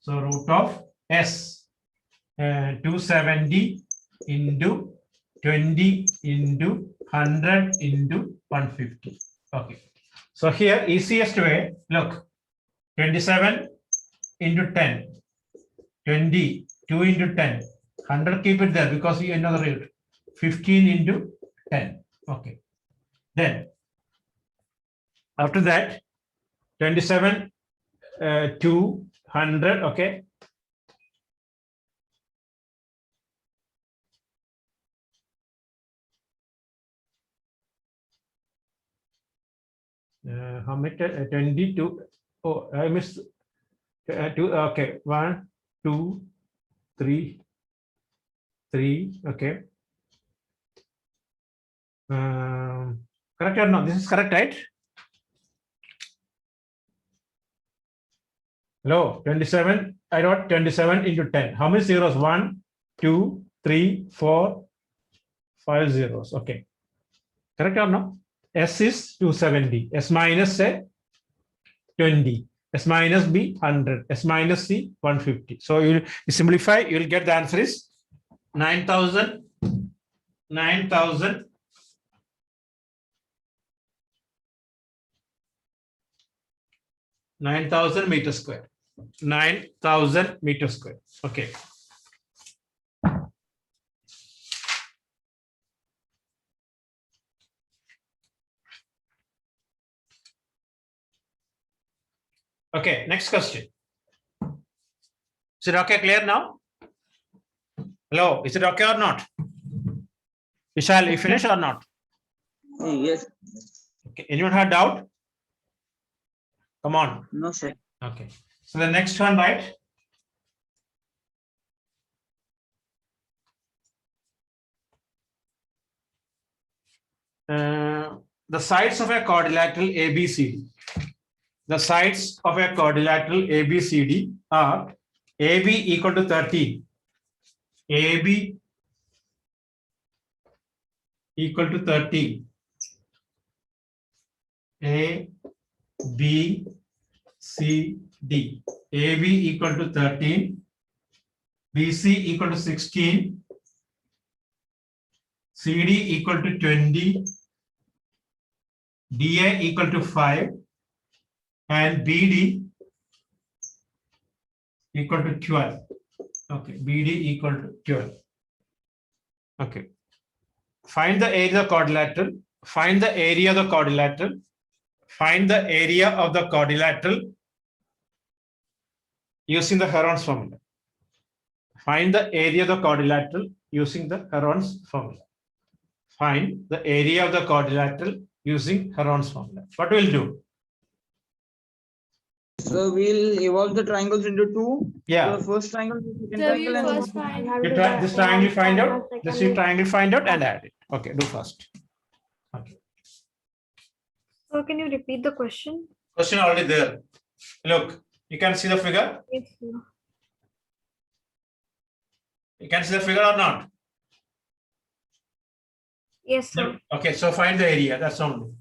So root of S 270 into 20 into 100 into 150. Okay. So here easiest way, look, 27 into 10, 20, 2 into 10, 100 keep it there because you know the rate. 15 into 10. Okay. Then after that, 27 to 100. Okay. How many? 22. Oh, I missed 2. Okay. 1, 2, 3. 3. Okay. Correct or no? This is correct, right? Hello, 27 I wrote 27 into 10. How many zeros? 1, 2, 3, 4, 5 zeros. Okay. Correct or no? S is 270. S minus say 20. S minus B 100. S minus C 150. So you simplify, you will get the answer is 9,000. 9,000. 9,000 meters square. 9,000 meters square. Okay. Okay, next question. Is it okay, clear now? Hello, is it okay or not? Vishal, you finish or not? Yes. Okay, anyone had doubt? Come on. No, sir. Okay, so the next one, right? The sides of a quadrilateral ABCD. The sides of a quadrilateral ABCD are AB equal to 13. AB equal to 13. A, B, C, D. AB equal to 13. BC equal to 16. CD equal to 20. DA equal to 5. And BD equal to 12. Okay, BD equal to 12. Okay. Find the area of the quadrilateral. Find the area of the quadrilateral. Find the area of the quadrilateral using the Heron's formula. Find the area of the quadrilateral using the Heron's formula. Find the area of the quadrilateral using Heron's formula. What we'll do? So we'll evolve the triangles into two. Yeah. The first triangle, the second Sir, triangle, we and first find. You try this triangle, find out. This triangle, find out, and add it. Okay, do first. Okay. So can you repeat the question? Question already there. Look, you can see the figure. Yes, sir. You can see the figure or not? Yes, sir. Okay, so find the area. That's only.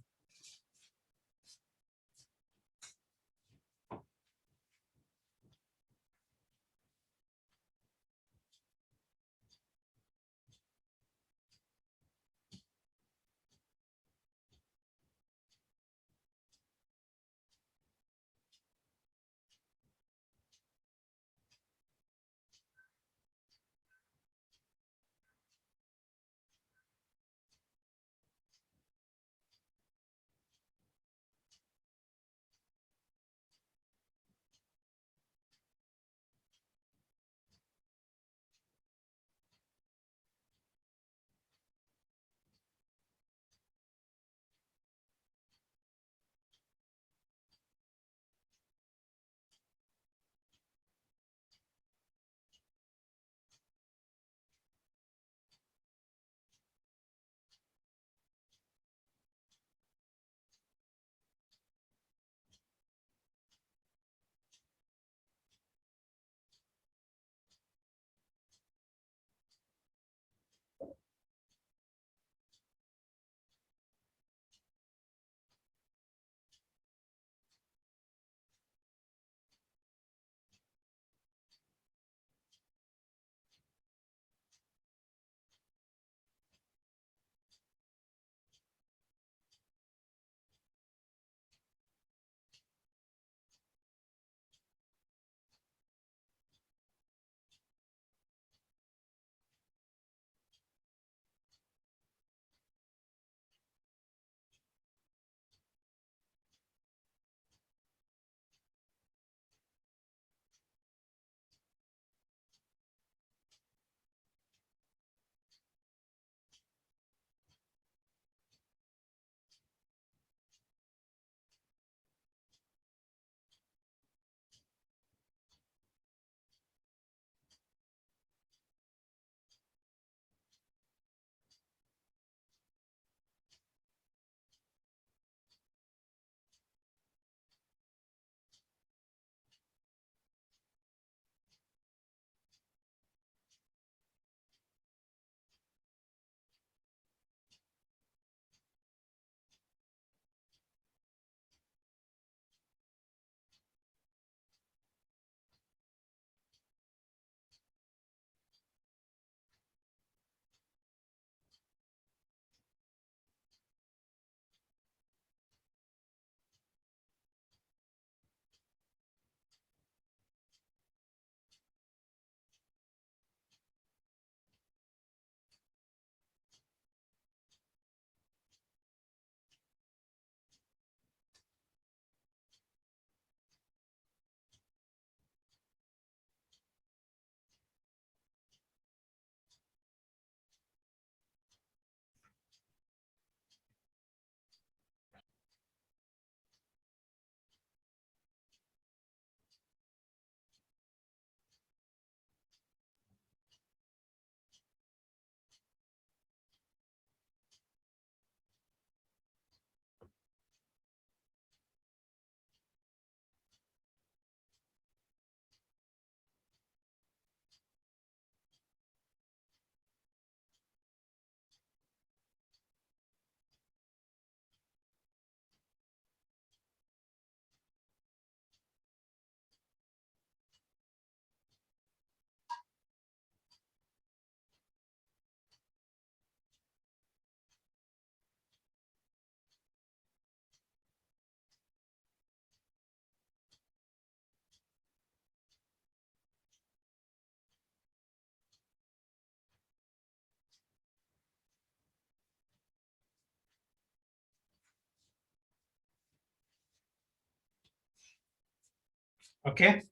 Okay.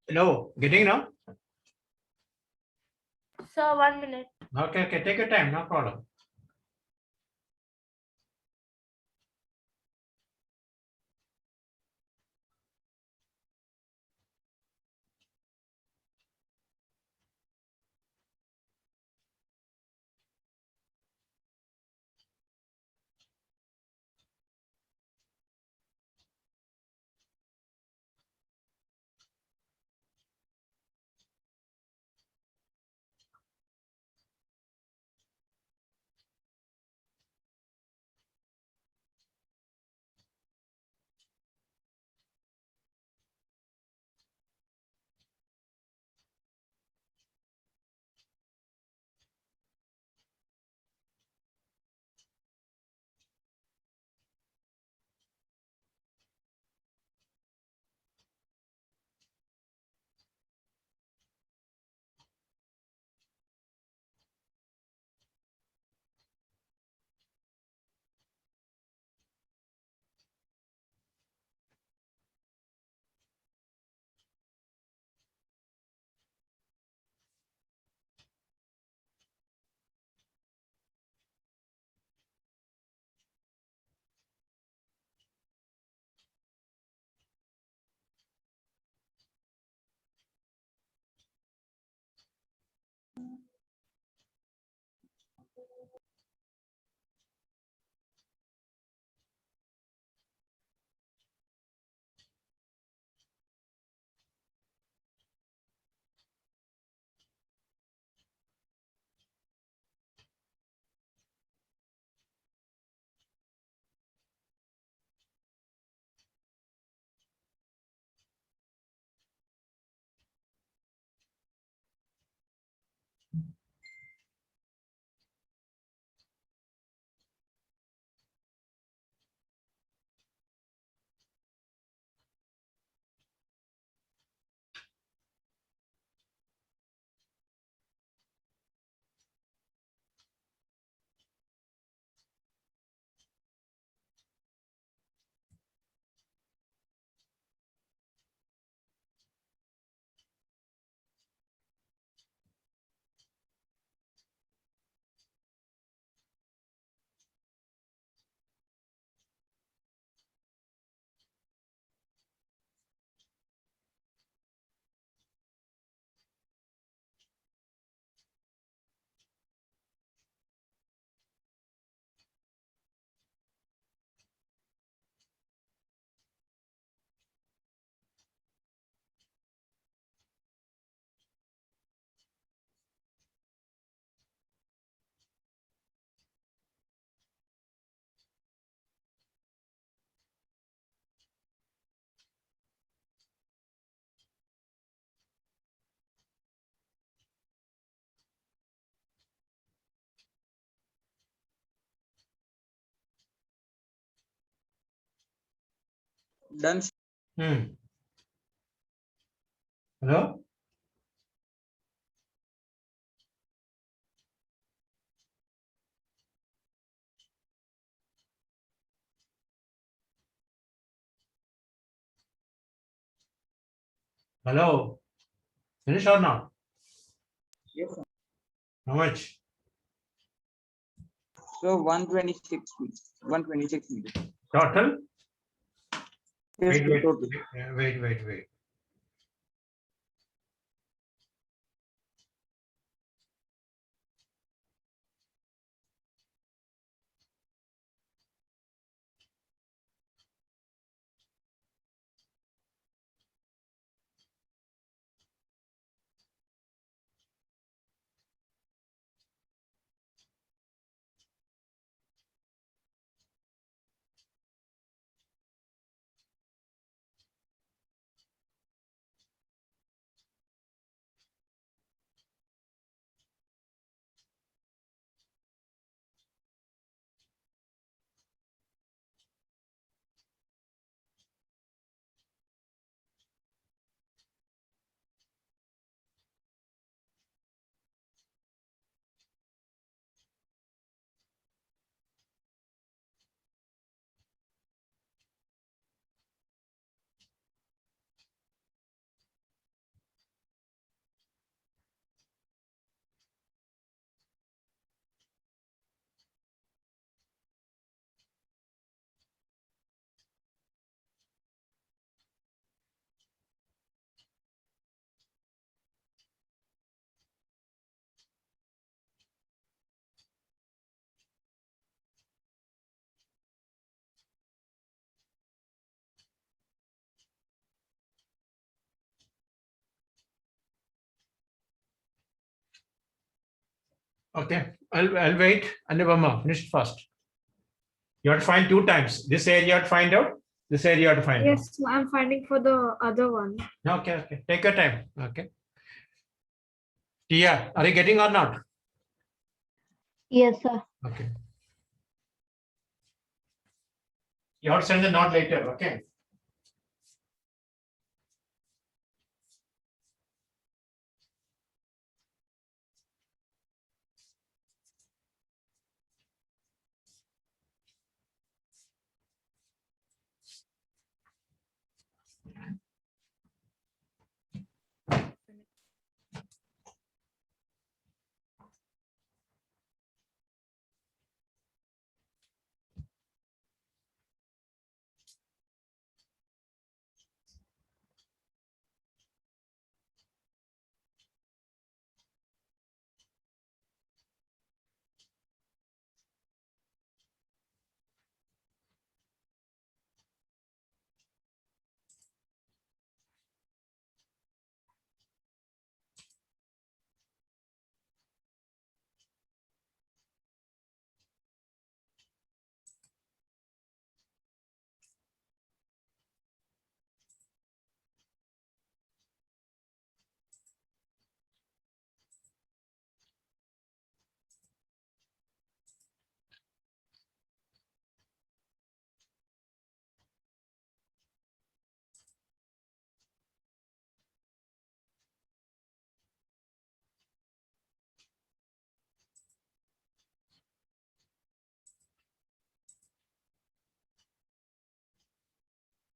Hello, getting now? Sir, 1 minute. Okay, okay, take your time, no problem. Done. Hello? Hello? Finish or not? Yes, sir. How much? So 126 meters. 126 meters. Total? Yes, Wait, sir, wait, total. wait. Okay, I'll wait. Anupama, finish first. You have to find 2 times. This area you have to find out. This area you have to find Yes, so I'm finding for the other one. out. Okay. Take your time. Okay. Tia, are you getting or not? Yes, sir. Okay. You have to send the note later. Okay.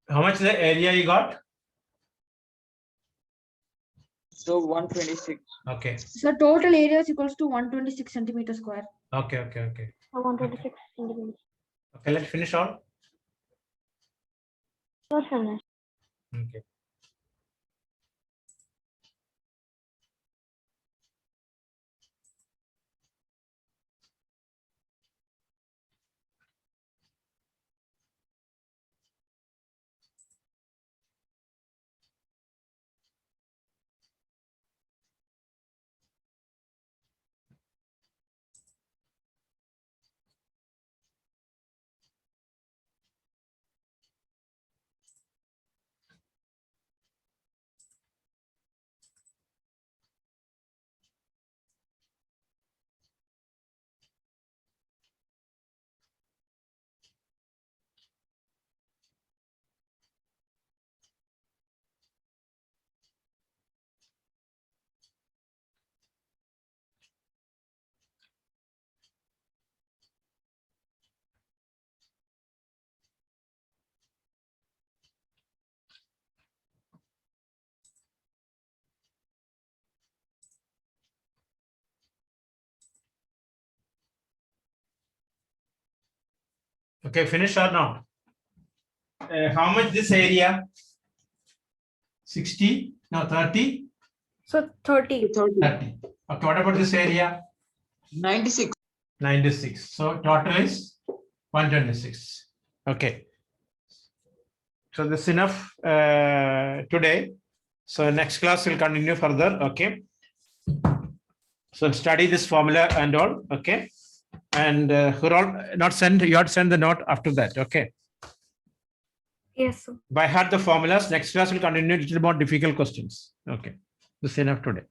How much is the area you got? So 126. Okay. So total area is equals to 126 centimeter square. Okay. 126 centimeters. Okay, let's finish all. Sure, finished. Okay. Okay, finish or not? How much this area? 60? No, 30? So 30. 30. Okay, what about this area? 96. 96. So total is 126. Okay. So this is enough today. So next class will continue further. Okay. So study this formula and all. Okay. And who all not send, you have to send the note after that. Okay. Yes, sir. By heart the formulas. Next class will continue a little more difficult questions. Okay. This is enough today.